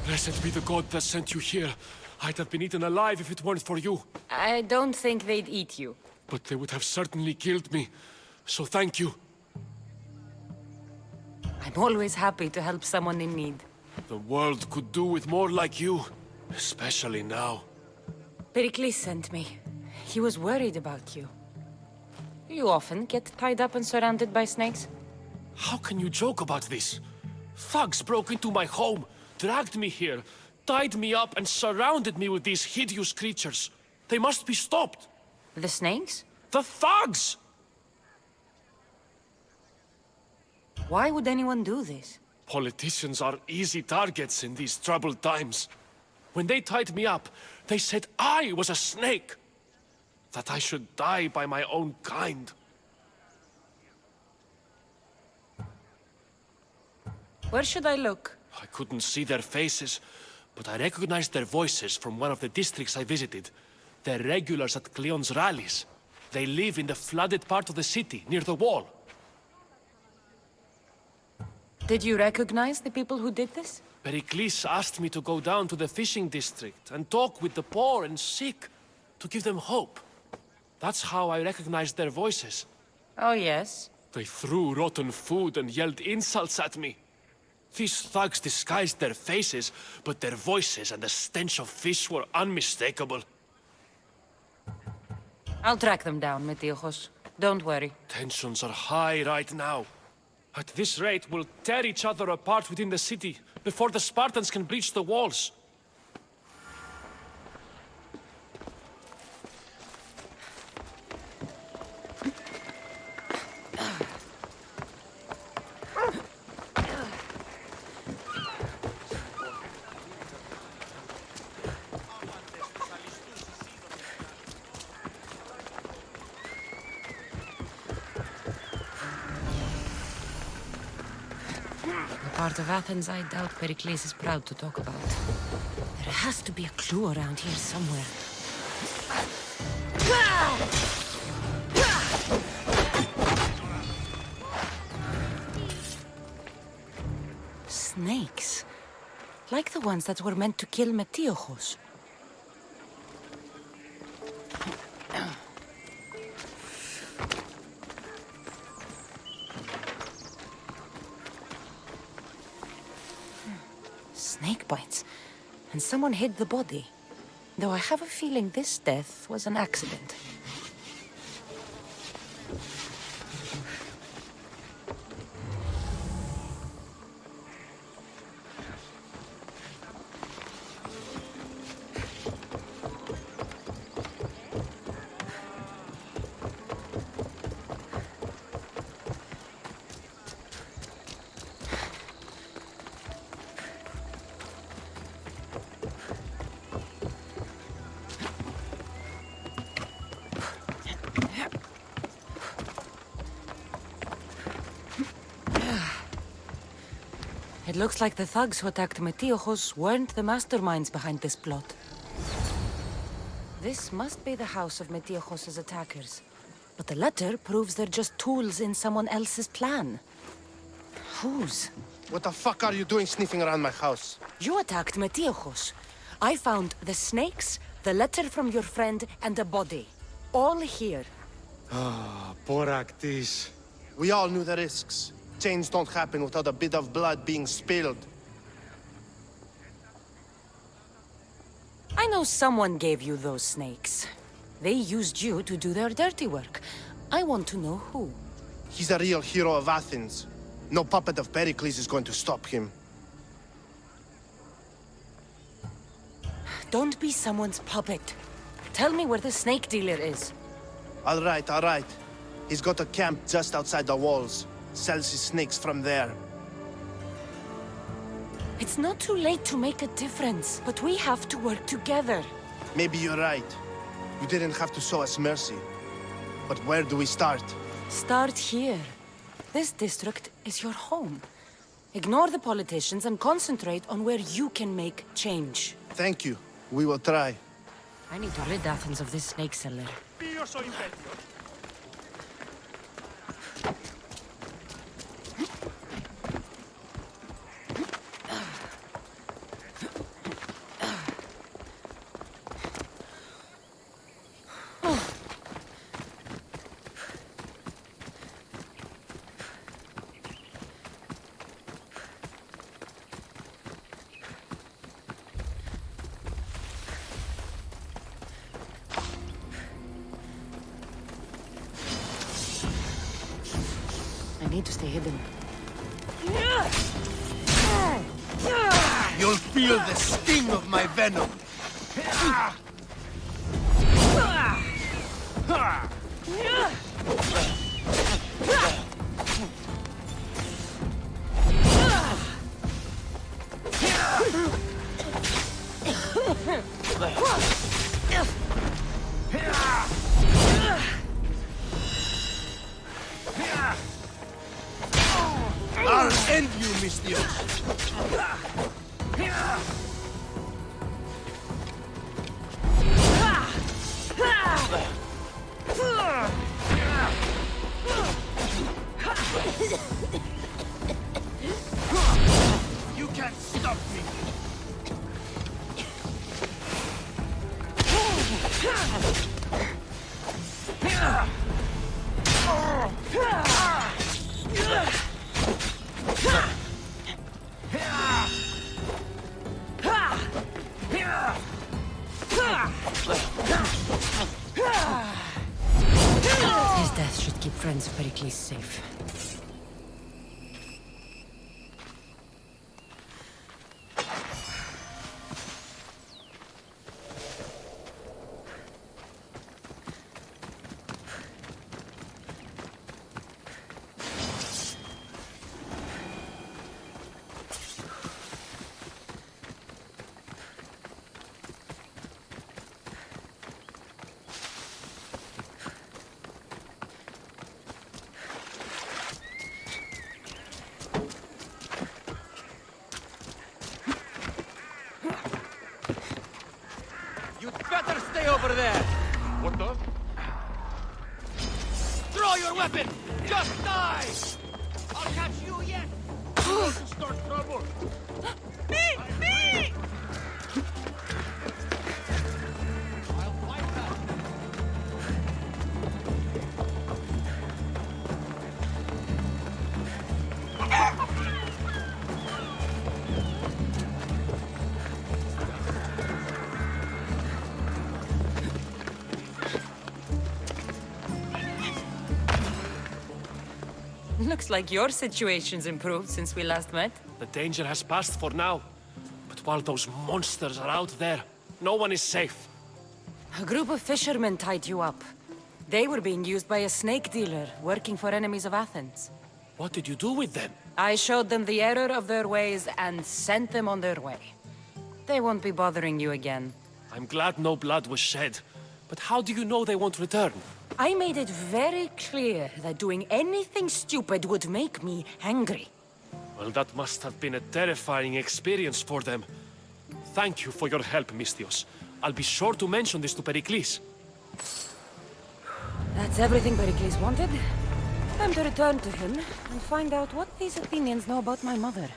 Blessed be the god that sent you here. I'd have been eaten alive if it weren't for you. I don't think they'd eat you. But they would have certainly killed me. So thank you. I'm always happy to help someone in need. The world could do with more like you. Especially now. Pericles sent me. He was worried about you. You often get tied up and surrounded by snakes? How can you joke about this? Thugs broke into my home, dragged me here, tied me up and surrounded me with these hideous creatures. They must be stopped. The snakes? The thugs! Why would anyone do this? Politicians are easy targets in these troubled times. When they tied me up, they said I was a snake. That I should die by my own kind. Where should I look? I couldn't see their faces, but I recognized their voices from one of the districts I visited. They're regulars at Cleon's rallies. They live in the flooded part of the city, near the wall. Did you recognize the people who did this? Pericles asked me to go down to the fishing district and talk with the poor and sick, to give them hope. That's how I recognized their voices. Oh, yes? They threw rotten food and yelled insults at me. These thugs disguised their faces, but their voices and the stench of fish were unmistakable. I'll track them down, Metiochos. Don't worry. Tensions are high right now. At this rate, we'll tear each other apart within the city before the Spartans can breach the walls. The part of Athens I doubt Pericles is proud to talk about. There has to be a clue around here somewhere. Snakes. Like the ones that were meant to kill Metiochos. Snake bites. And someone hid the body. Though I have a feeling this death was an accident. It looks like the thugs who attacked Metiochos weren't the masterminds behind this plot. This must be the house of Metiochos' attackers. But the letter proves they're just tools in someone else's plan. Whose? What the fuck are you doing sniffing around my house? You attacked Metiochos. I found the snakes, the letter from your friend, and a body. All here. Ah, poor Actis. We all knew the risks. Change don't happen without a bit of blood being spilled. I know someone gave you those snakes. They used you to do their dirty work. I want to know who. He's a real hero of Athens. No puppet of Pericles is going to stop him. Don't be someone's puppet. Tell me where the snake dealer is. All right. He's got a camp just outside the walls. Sells his snakes from there. It's not too late to make a difference, but we have to work together. Maybe you're right. You didn't have to show us mercy. But where do we start? Start here. This district is your home. Ignore the politicians and concentrate on where you can make change. Thank you. We will try. I need to rid Athens of this snake seller. I need to stay hidden. You'll feel the sting of my venom. I'll end you, Mystios! You can't stop me! His death should keep friends of Pericles safe. You'd better stay over there! What the? Throw your weapon! Just die! I'll catch you yet! Start trouble! Me! Me! I'll fight back! Looks like your situation's improved since we last met. The danger has passed for now. But while those monsters are out there, no one is safe. A group of fishermen tied you up. They were being used by a snake dealer working for enemies of Athens. What did you do with them? I showed them the error of their ways and sent them on their way. They won't be bothering you again. I'm glad no blood was shed. But how do you know they won't return? I made it very clear that doing anything stupid would make me angry. Well, that must have been a terrifying experience for them. Thank you for your help, Misthios. I'll be sure to mention this to Pericles. That's everything Pericles wanted. Time to return to him and find out what these Athenians know about my mother.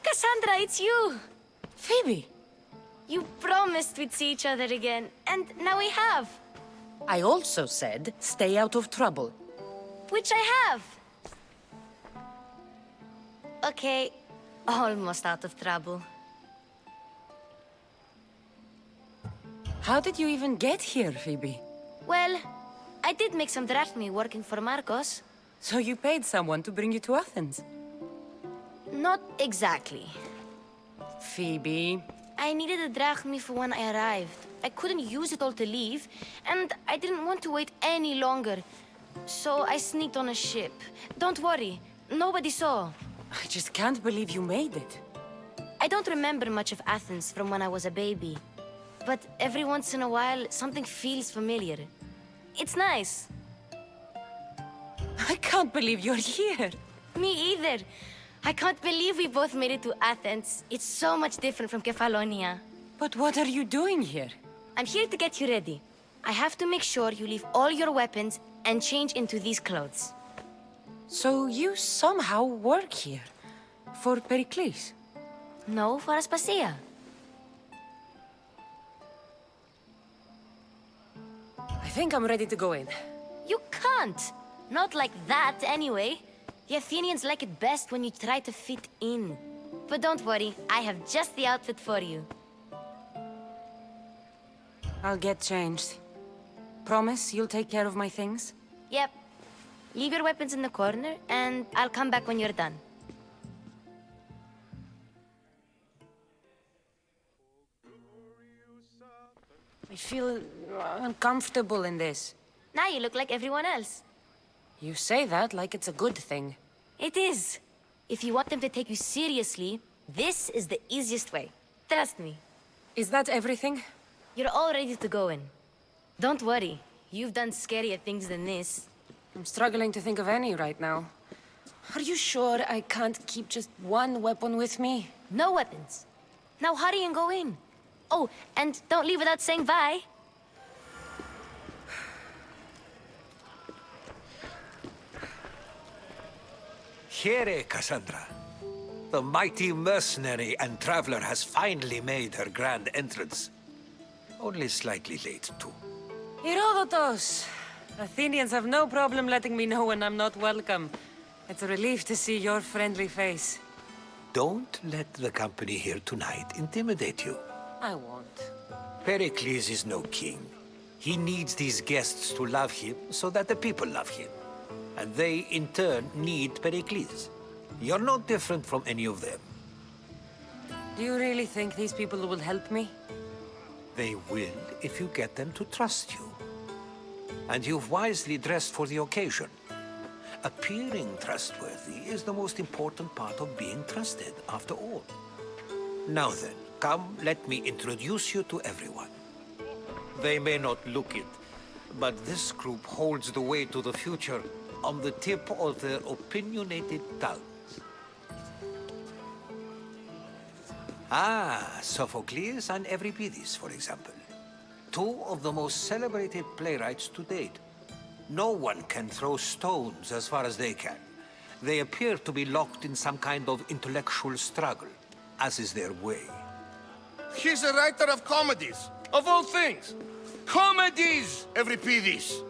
Cassandra, it's you! Phoebe! You promised we'd see each other again, and now we have. I also said, stay out of trouble. Which I have. Okay, almost out of trouble. How did you even get here, Phoebe? Well, I did make some drachmi working for Marcos. So you paid someone to bring you to Athens? Not exactly. Phoebe... I needed a drachmi for when I arrived. I couldn't use it all to leave, and I didn't want to wait any longer. So I sneaked on a ship. Don't worry, nobody saw. I just can't believe you made it. I don't remember much of Athens from when I was a baby. But every once in a while, something feels familiar. It's nice. I can't believe you're here. Me either. I can't believe we both made it to Athens. It's so much different from Kefalonia. But what are you doing here? I'm here to get you ready. I have to make sure you leave all your weapons and change into these clothes. So you somehow work here? For Pericles? No, for Aspasia. I think I'm ready to go in. You can't. Not like that, anyway. The Athenians like it best when you try to fit in. But don't worry, I have just the outfit for you. I'll get changed. Promise you'll take care of my things? Yep. Leave your weapons in the corner, and I'll come back when you're done. I feel uncomfortable in this. Now you look like everyone else. You say that like it's a good thing. It is. If you want them to take you seriously, this is the easiest way. Trust me. Is that everything? You're all ready to go in. Don't worry. You've done scarier things than this. I'm struggling to think of any right now. Are you sure I can't keep just one weapon with me? No weapons. Now hurry and go in. Oh, and don't leave without saying bye. Here, Cassandra. The mighty mercenary and traveler has finally made her grand entrance. Only slightly late, too. Herodotus! Athenians have no problem letting me know when I'm not welcome. It's a relief to see your friendly face. Don't let the company here tonight intimidate you. I won't. Pericles is no king. He needs these guests to love him so that the people love him. And they, in turn, need Pericles. You're no different from any of them. Do you really think these people will help me? They will if you get them to trust you. And you've wisely dressed for the occasion. Appearing trustworthy is the most important part of being trusted, after all. Now then, come, let me introduce you to everyone. They may not look it, but this group holds the way to the future on the tip of their opinionated tongues. Ah, Sophocles and Euripides, for example. Two of the most celebrated playwrights to date. No one can throw stones as far as they can. They appear to be locked in some kind of intellectual struggle, as is their way. He's a writer of comedies, of all things. Comedies, Euripides.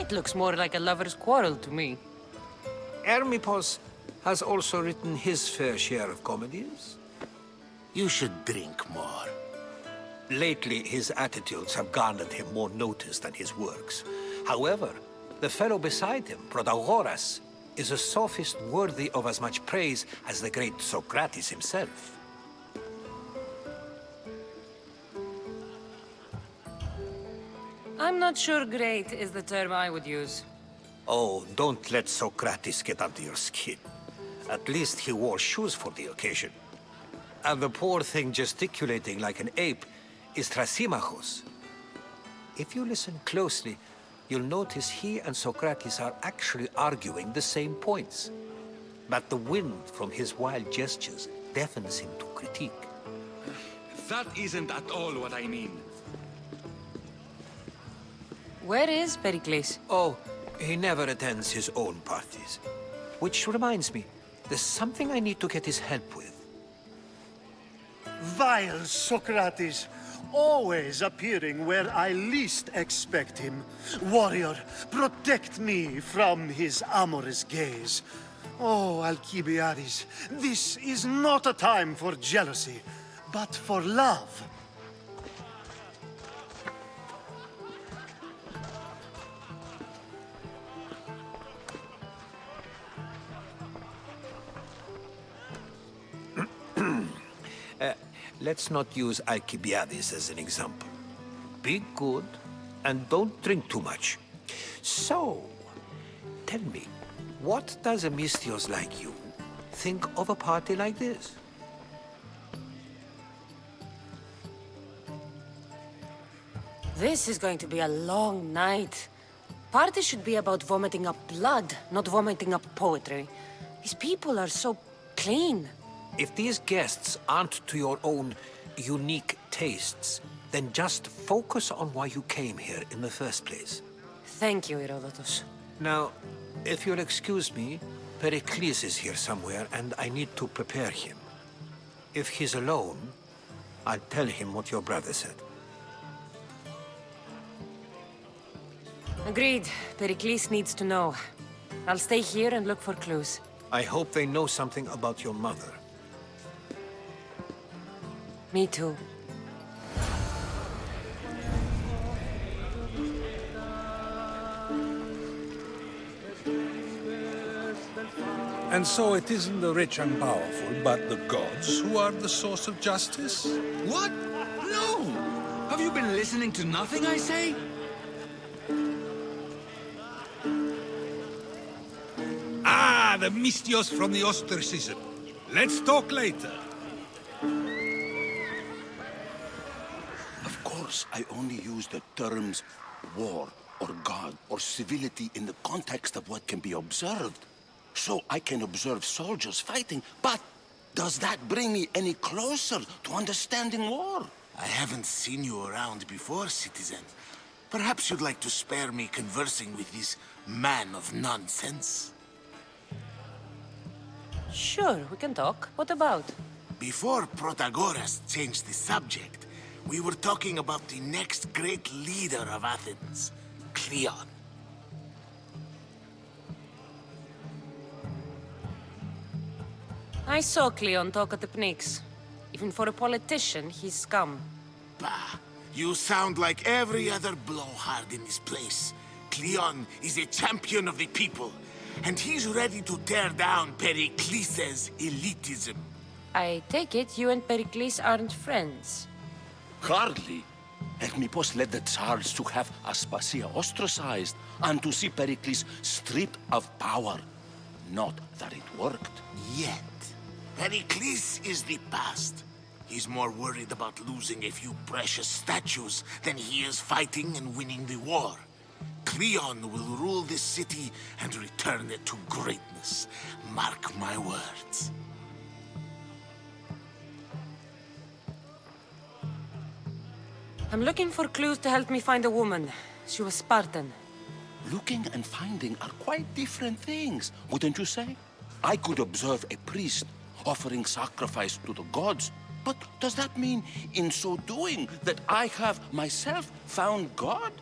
It looks more like a lover's quarrel to me. Hermippos has also written his fair share of comedies. You should drink more. Lately, his attitudes have garnered him more notice than his works. However, the fellow beside him, Protagoras, is a sophist worthy of as much praise as the great Socrates himself. I'm not sure great is the term I would use. Oh, don't let Socrates get under your skin. At least he wore shoes for the occasion. And the poor thing gesticulating like an ape is Thrasymachos. If you listen closely, you'll notice he and Socrates are actually arguing the same points. But the wind from his wild gestures deafens him to critique. That isn't at all what I mean. Where is Pericles? Oh, he never attends his own parties. Which reminds me, there's something I need to get his help with. Vile Socrates, always appearing where I least expect him. Warrior, protect me from his amorous gaze. Oh, Alcibiades, this is not a time for jealousy, but for love. Let's not use Alcibiades as an example. Be good, and don't drink too much. So, tell me, what does a Mystios like you think of a party like this? This is going to be a long night. Party should be about vomiting up blood, not vomiting up poetry. These people are so clean. If these guests aren't to your own unique tastes, then just focus on why you came here in the first place. Thank you, Herodotus. Now, if you'll excuse me, Pericles is here somewhere, and I need to prepare him. If he's alone, I'll tell him what your brother said. Agreed. Pericles needs to know. I'll stay here and look for clues. I hope they know something about your mother. Me too. And so it isn't the rich and powerful, but the gods who are the source of justice? What? No! Have you been listening to nothing I say? Ah, the Mystios from the ostracism. Let's talk later. Of course, I only use the terms war, or god, or civility in the context of what can be observed. So I can observe soldiers fighting, but does that bring me any closer to understanding war? I haven't seen you around before, citizen. Perhaps you'd like to spare me conversing with this man of nonsense? Sure, we can talk. What about? Before Protagoras changed the subject, we were talking about the next great leader of Athens, Cleon. I saw Cleon talk at the Pnyx. Even for a politician, he's scum. Bah, you sound like every other blowhard in this place. Cleon is a champion of the people, and he's ready to tear down Pericles' elitism. I take it you and Pericles aren't friends. Hardly. Hermippos led the Tsars to have Aspasia ostracized and to see Pericles stripped of power. Not that it worked. Yet. Pericles is the past. He's more worried about losing a few precious statues than he is fighting and winning the war. Cleon will rule this city and return it to greatness. Mark my words. I'm looking for clues to help me find a woman. She was Spartan. Looking and finding are quite different things, wouldn't you say? I could observe a priest offering sacrifice to the gods, but does that mean, in so doing, that I have myself found God?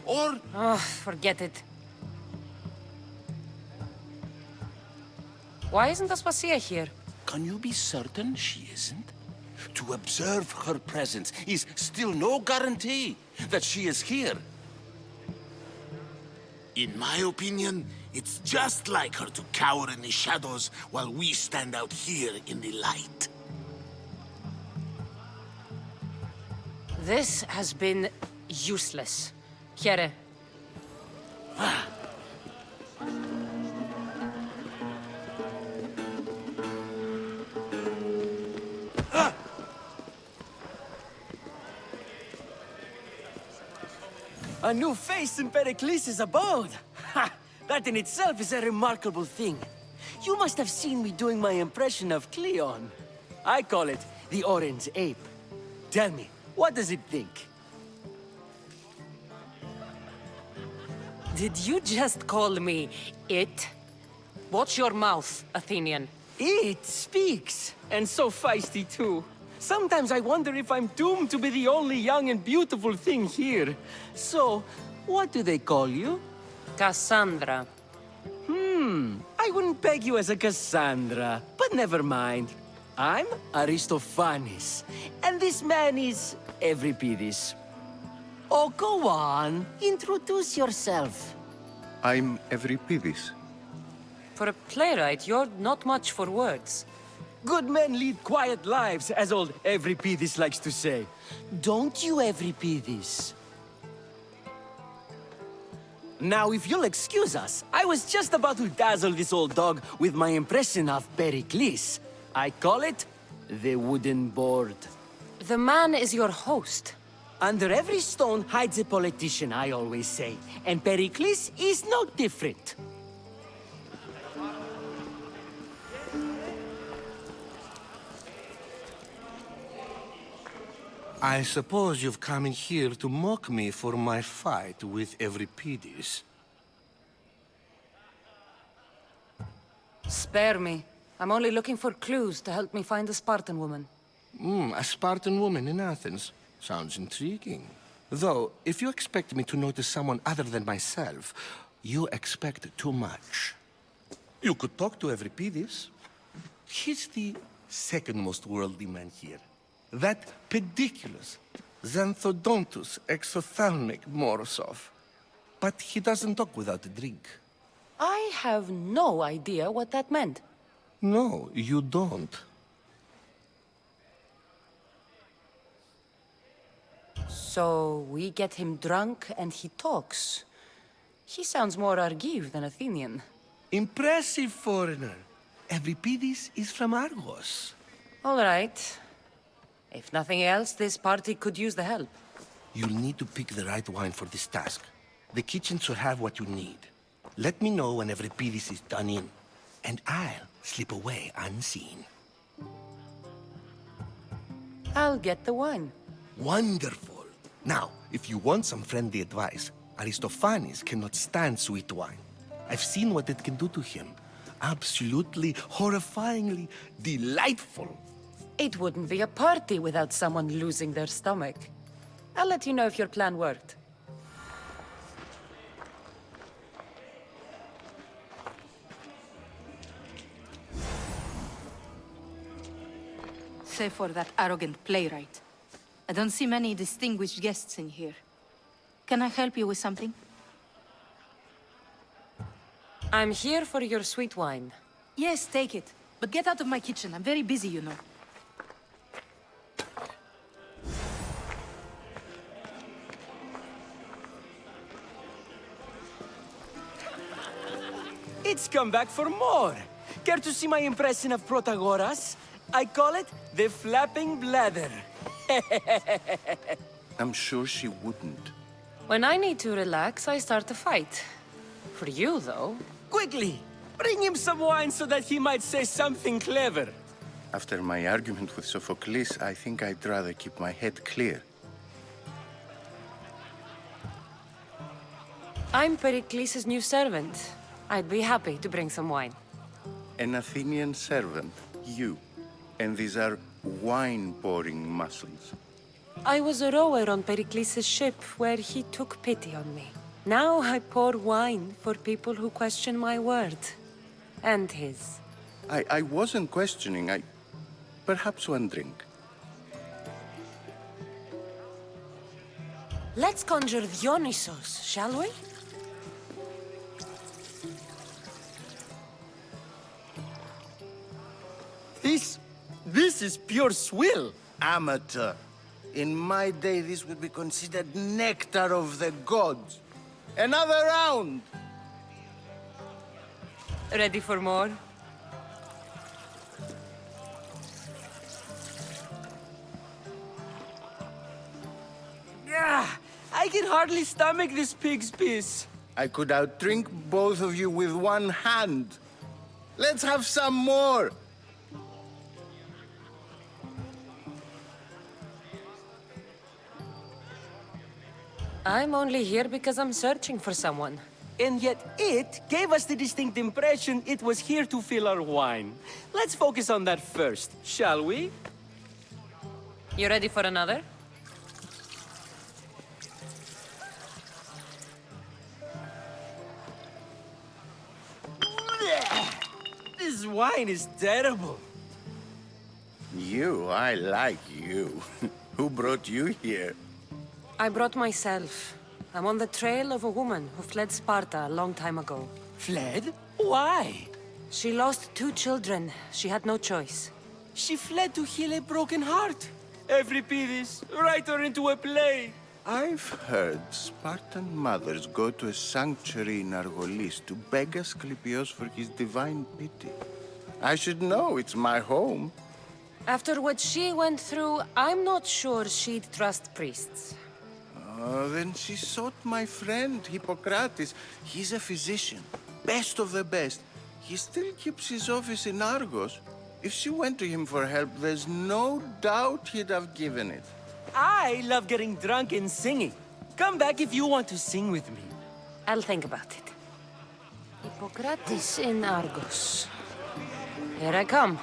Or... Oh, forget it. Why isn't Aspasia here? Can you be certain she isn't? To observe her presence is still no guarantee that she is here. In my opinion, it's just like her to cower in the shadows while we stand out here in the light. This has been useless. Here. A new face in Pericles' abode! Ha! That in itself is a remarkable thing. You must have seen me doing my impression of Cleon. I call it the Orange Ape. Tell me, what does it think? Did you just call me it? Watch your mouth, Athenian. It speaks, and so feisty too. Sometimes I wonder if I'm doomed to be the only young and beautiful thing here. So, what do they call you? Cassandra. I wouldn't peg you as a Cassandra, but never mind. I'm Aristophanes, and this man is Euripides. Oh, go on. Introduce yourself. I'm Euripides. For a playwright, you're not much for words. Good men lead quiet lives, as old Euripides likes to say. Don't you, Euripides? Now, if you'll excuse us, I was just about to dazzle this old dog with my impression of Pericles. I call it the wooden board. The man is your host. Under every stone hides a politician, I always say. And Pericles is no different. I suppose you've come in here to mock me for my fight with Euripides. Spare me. I'm only looking for clues to help me find a Spartan woman. A Spartan woman in Athens. Sounds intriguing. Though, if you expect me to notice someone other than myself, you expect too much. You could talk to Euripides. He's the second most worldly man here. That pediculous Xanthodontus exophthalmic Morosov. But he doesn't talk without a drink. I have no idea what that meant. No, you don't. So we get him drunk and he talks. He sounds more Argiv than Athenian. Impressive, foreigner. Euripides is from Argos. All right. If nothing else, this party could use the help. You'll need to pick the right wine for this task. The kitchen should have what you need. Let me know when Euripides is done in, and I'll slip away unseen. I'll get the wine. Wonderful. Now, if you want some friendly advice, Aristophanes cannot stand sweet wine. I've seen what it can do to him. Absolutely, horrifyingly delightful. It wouldn't be a party without someone losing their stomach. I'll let you know if your plan worked. Save for that arrogant playwright. I don't see many distinguished guests in here. Can I help you with something? I'm here for your sweet wine. Yes, take it. But get out of my kitchen. I'm very busy, you know. It's come back for more. Care to see my impression of Protagoras? I call it the flapping bladder. I'm sure she wouldn't. When I need to relax, I start a fight. For you, though. Quickly! Bring him some wine so that he might say something clever. After my argument with Sophocles, I think I'd rather keep my head clear. I'm Pericles' new servant. I'd be happy to bring some wine. An Athenian servant, you. And these are wine-pouring muscles. I was a rower on Pericles' ship where he took pity on me. Now I pour wine for people who question my word. And his. I wasn't questioning. Perhaps one drink. Let's conjure Dionysos, shall we? This is pure swill. Amateur. In my day, this would be considered nectar of the gods. Another round! Ready for more? I can hardly stomach this pig's piss. I could outdrink both of you with one hand. Let's have some more! I'm only here because I'm searching for someone. And yet it gave us the distinct impression it was here to fill our wine. Let's focus on that first, shall we? You ready for another? This wine is terrible. I like you. Who brought you here? I brought myself. I'm on the trail of a woman who fled Sparta a long time ago. Fled? Why? She lost 2 children. She had no choice. She fled to heal a broken heart. Euripides, write her into a play. I've heard Spartan mothers go to a sanctuary in Argolis to beg Asclepios for his divine pity. I should know, it's my home. After what she went through, I'm not sure she'd trust priests. Then she sought my friend, Hippocrates. He's a physician, best of the best. He still keeps his office in Argos. If she went to him for help, there's no doubt he'd have given it. I love getting drunk and singing. Come back if you want to sing with me. I'll think about it. Hippocrates in Argos. Here I come.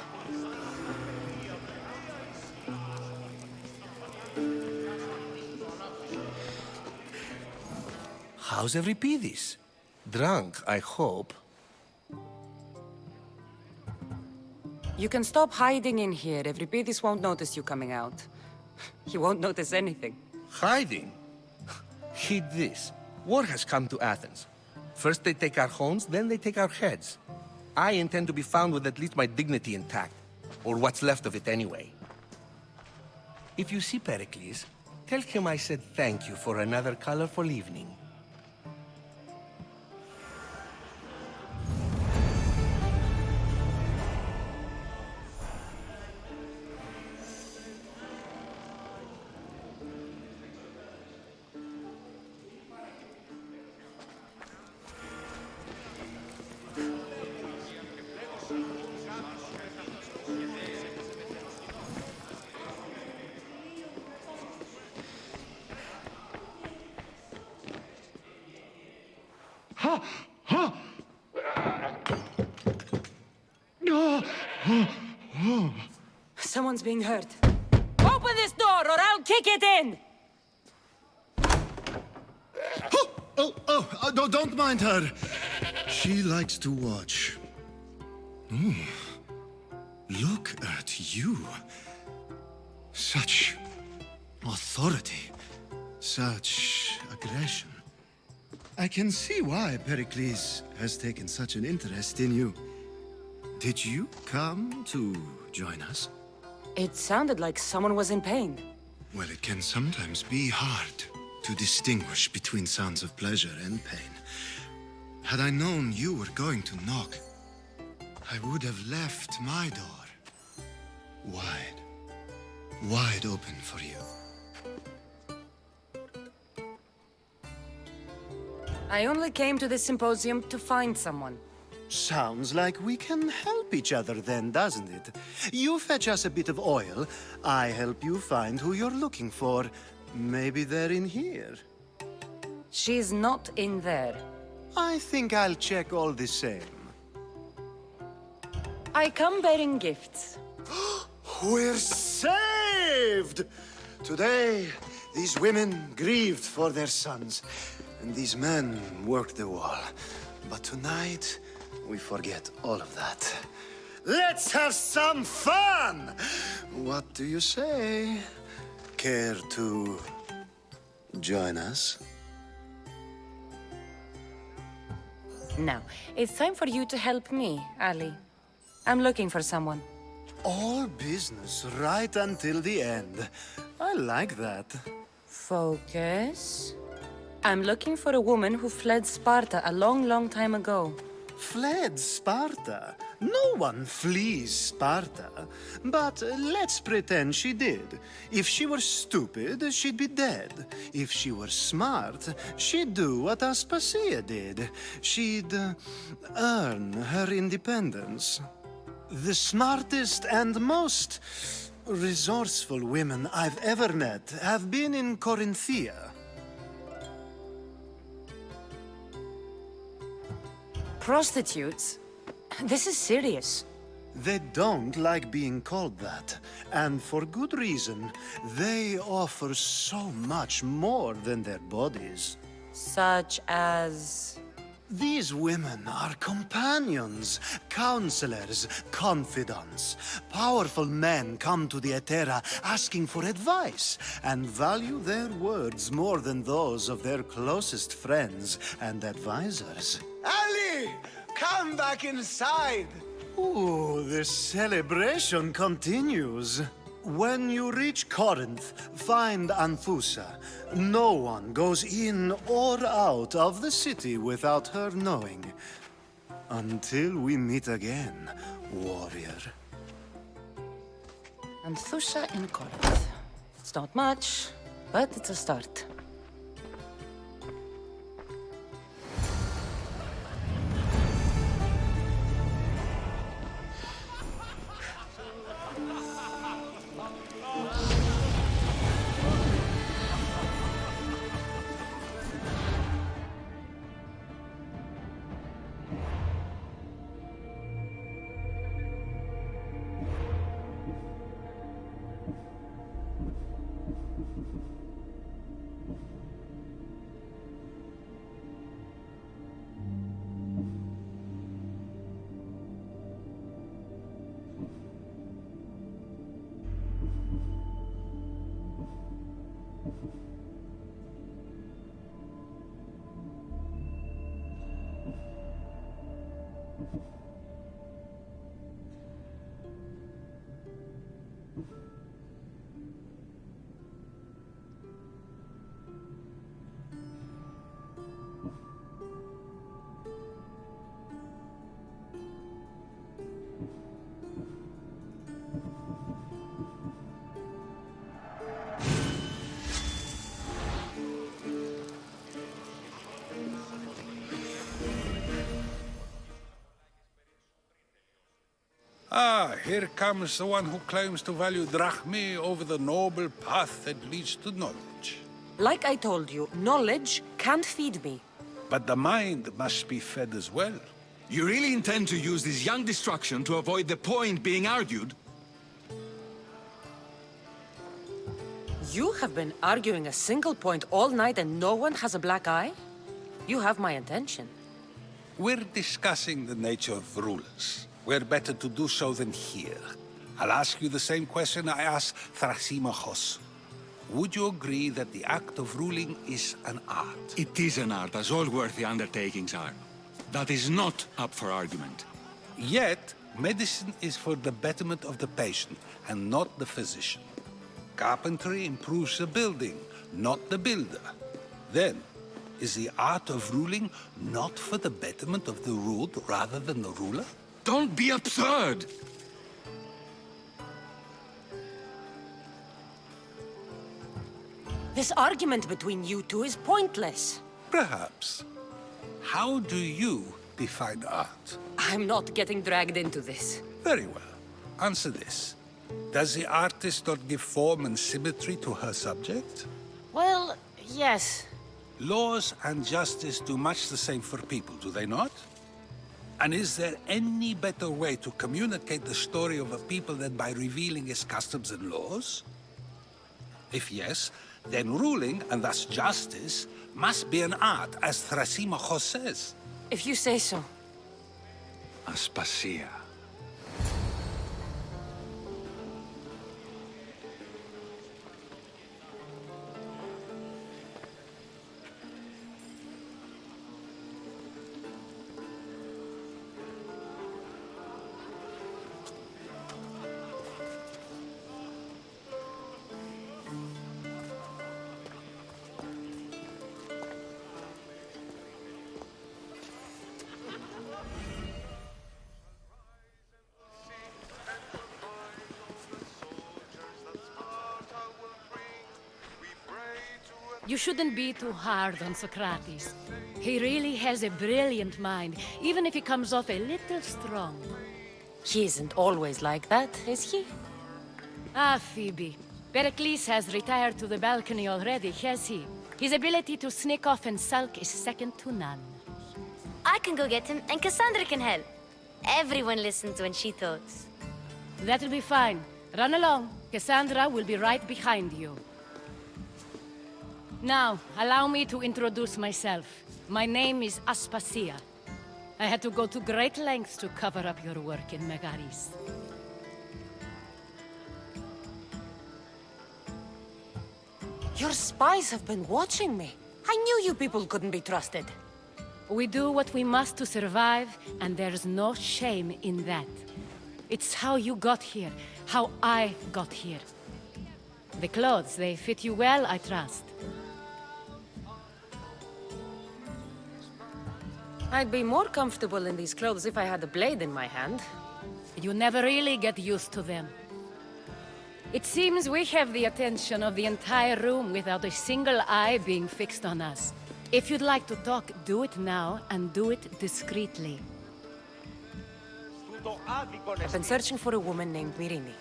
How's Euripides? Drunk, I hope. You can stop hiding in here. Evripidis won't notice you coming out. He won't notice anything. Hiding? Heed this. War has come to Athens. First they take our homes, then they take our heads. I intend to be found with at least my dignity intact. Or what's left of it anyway. If you see Pericles, tell him I said thank you for another colorful evening. Someone's being hurt. Open this door or I'll kick it in! No, don't mind her. She likes to watch. Look at you. Such authority. Such aggression. I can see why Pericles has taken such an interest in you. Did you come to join us? It sounded like someone was in pain. Well, it can sometimes be hard to distinguish between sounds of pleasure and pain. Had I known you were going to knock, I would have left my door wide open for you. I only came to this symposium to find someone. Sounds like we can help each other then, doesn't it? You fetch us a bit of oil, I help you find who you're looking for. Maybe they're in here. She's not in there. I think I'll check all the same. I come bearing gifts. We're saved! Today, these women grieved for their sons, and these men worked the wall. But tonight, we forget all of that. Let's have some fun! What do you say? Care to join us? Now, it's time for you to help me, Ali. I'm looking for someone. All business right until the end. I like that. Focus. I'm looking for a woman who fled Sparta a long, long time ago. Fled Sparta? No one flees Sparta. But let's pretend she did. If she were stupid, she'd be dead. If she were smart, she'd do what Aspasia did. She'd earn her independence. The smartest and most resourceful women I've ever met have been in Corinthia. Prostitutes? This is serious. They don't like being called that, and for good reason. They offer so much more than their bodies. Such as... These women are companions, counselors, confidants. Powerful men come to the Etera asking for advice and value their words more than those of their closest friends and advisors. Ali! Come back inside! Ooh, the celebration continues. When you reach Corinth, find Anfusa. No one goes in or out of the city without her knowing. Until we meet again, warrior. Anthusha in Corinth. It's not much, but it's a start. Here comes the one who claims to value drachmae over the noble path that leads to knowledge. Like I told you, knowledge can't feed me. But the mind must be fed as well. You really intend to use this young destruction to avoid the point being argued? You have been arguing a single point all night and no one has a black eye? You have my attention. We're discussing the nature of rulers. Where better to do so than here? I'll ask you the same question I asked Thrasimachos. Would you agree that the act of ruling is an art? It is an art, as all worthy undertakings are. That is not up for argument. Yet, medicine is for the betterment of the patient, and not the physician. Carpentry improves the building, not the builder. Then, is the art of ruling not for the betterment of the ruled rather than the ruler? Don't be absurd! This argument between you two is pointless. Perhaps. How do you define art? I'm not getting dragged into this. Very well. Answer this. Does the artist not give form and symmetry to her subject? Well, yes. Laws and justice do much the same for people, do they not? And is there any better way to communicate the story of a people than by revealing its customs and laws? If yes, then ruling, and thus justice, must be an art, as Thrasimachos says. If you say so. Aspasia. You shouldn't be too hard on Socrates. He really has a brilliant mind, even if he comes off a little strong. He isn't always like that, is he? Ah, Phoebe. Pericles has retired to the balcony already, has he? His ability to sneak off and sulk is second to none. I can go get him, and Cassandra can help. Everyone listens when she talks. That'll be fine. Run along. Cassandra will be right behind you. Now, allow me to introduce myself. My name is Aspasia. I had to go to great lengths to cover up your work in Megaris. Your spies have been watching me. I knew you people couldn't be trusted. We do what we must to survive, and there's no shame in that. It's how you got here, how I got here. The clothes, they fit you well, I trust. I'd be more comfortable in these clothes if I had a blade in my hand. You never really get used to them. It seems we have the attention of the entire room without a single eye being fixed on us. If you'd like to talk, do it now, and do it discreetly. I've been searching for a woman named Myrrine,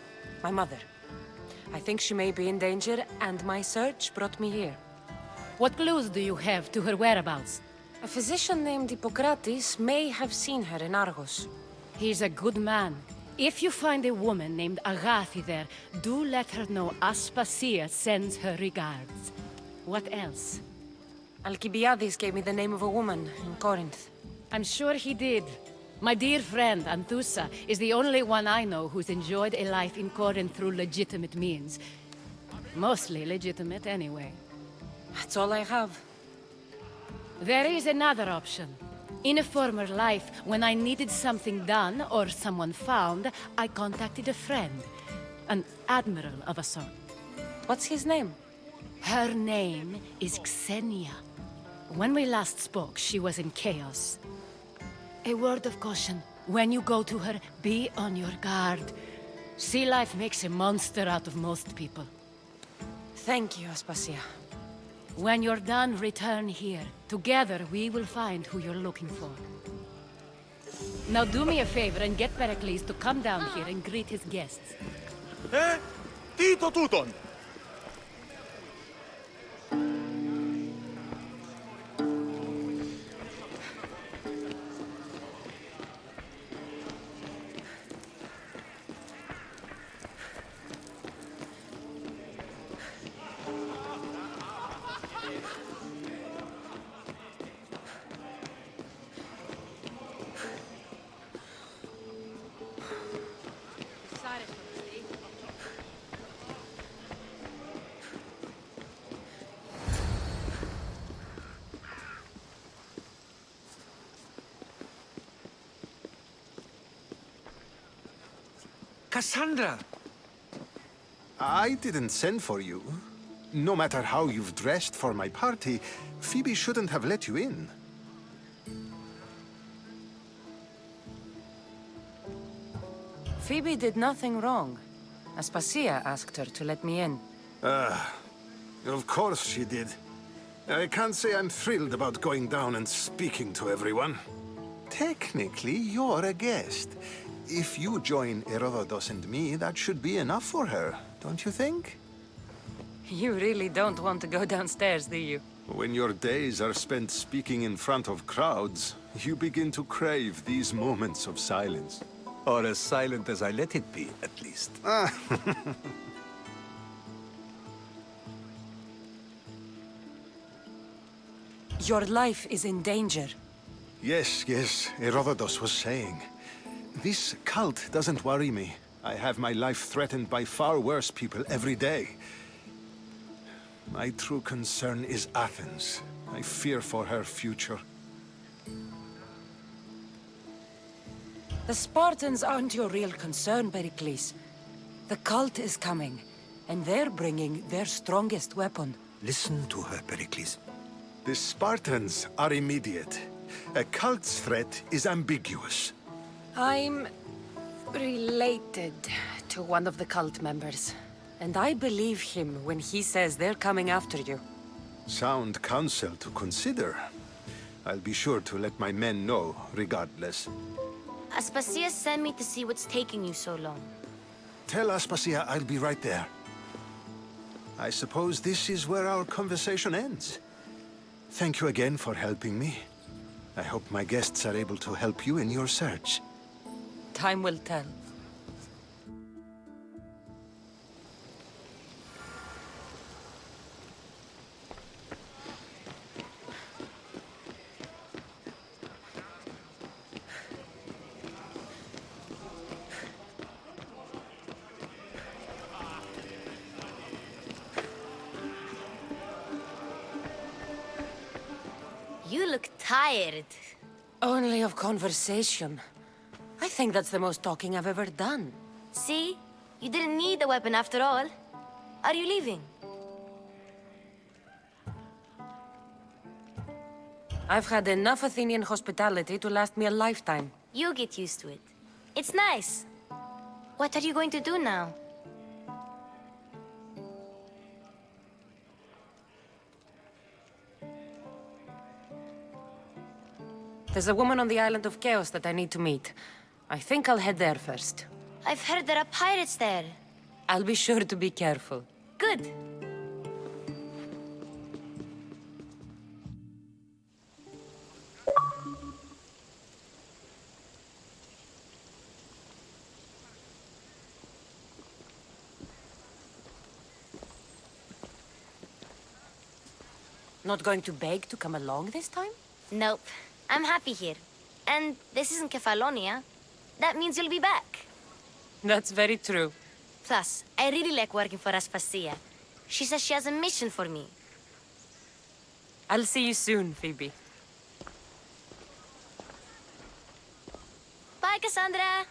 my mother. I think she may be in danger, and my search brought me here. What clues do you have to her whereabouts? A physician named Hippocrates may have seen her in Argos. He's a good man. If you find a woman named Agathi there, do let her know Aspasia sends her regards. What else? Alcibiades gave me the name of a woman in Corinth. I'm sure he did. My dear friend, Anthusa, is the only one I know who's enjoyed a life in Corinth through legitimate means. Mostly legitimate, anyway. That's all I have. There is another option. In a former life, when I needed something done or someone found, I contacted a friend. An admiral of a sort. What's his name? Her name is Xenia. When we last spoke, she was in chaos. A word of caution. When you go to her, be on your guard. Sea life makes a monster out of most people. Thank you, Aspasia. When you're done, return here. Together, we will find who you're looking for. Now do me a favor and get Pericles to come down here and greet his guests. Tito tuton! Cassandra! I didn't send for you. No matter how you've dressed for my party, Phoebe shouldn't have let you in. Phoebe did nothing wrong. Aspasia asked her to let me in. Of course she did. I can't say I'm thrilled about going down and speaking to everyone. Technically, you're a guest. If you join Herodotus and me, that should be enough for her, don't you think? You really don't want to go downstairs, do you? When your days are spent speaking in front of crowds, you begin to crave these moments of silence. Or as silent as I let it be, at least. Your life is in danger. Yes, Herodotus was saying. This cult doesn't worry me. I have my life threatened by far worse people every day. My true concern is Athens. I fear for her future. The Spartans aren't your real concern, Pericles. The cult is coming, and they're bringing their strongest weapon. Listen to her, Pericles. The Spartans are immediate. A cult's threat is ambiguous. I'm related to one of the cult members, and I believe him when he says they're coming after you. Sound counsel to consider. I'll be sure to let my men know, regardless. Aspasia sent me to see what's taking you so long. Tell Aspasia I'll be right there. I suppose this is where our conversation ends. Thank you again for helping me. I hope my guests are able to help you in your search. Time will tell. You look tired. Only of conversation. I think that's the most talking I've ever done. See? You didn't need the weapon after all. Are you leaving? I've had enough Athenian hospitality to last me a lifetime. You'll get used to it. It's nice. What are you going to do now? There's a woman on the island of Chaos that I need to meet. I think I'll head there first. I've heard there are pirates there. I'll be sure to be careful. Good. Not going to beg to come along this time? Nope. I'm happy here. And this isn't Kefalonia. That means you'll be back. That's very true. Plus, I really like working for Aspasia. She says she has a mission for me. I'll see you soon, Phoebe. Bye, Cassandra!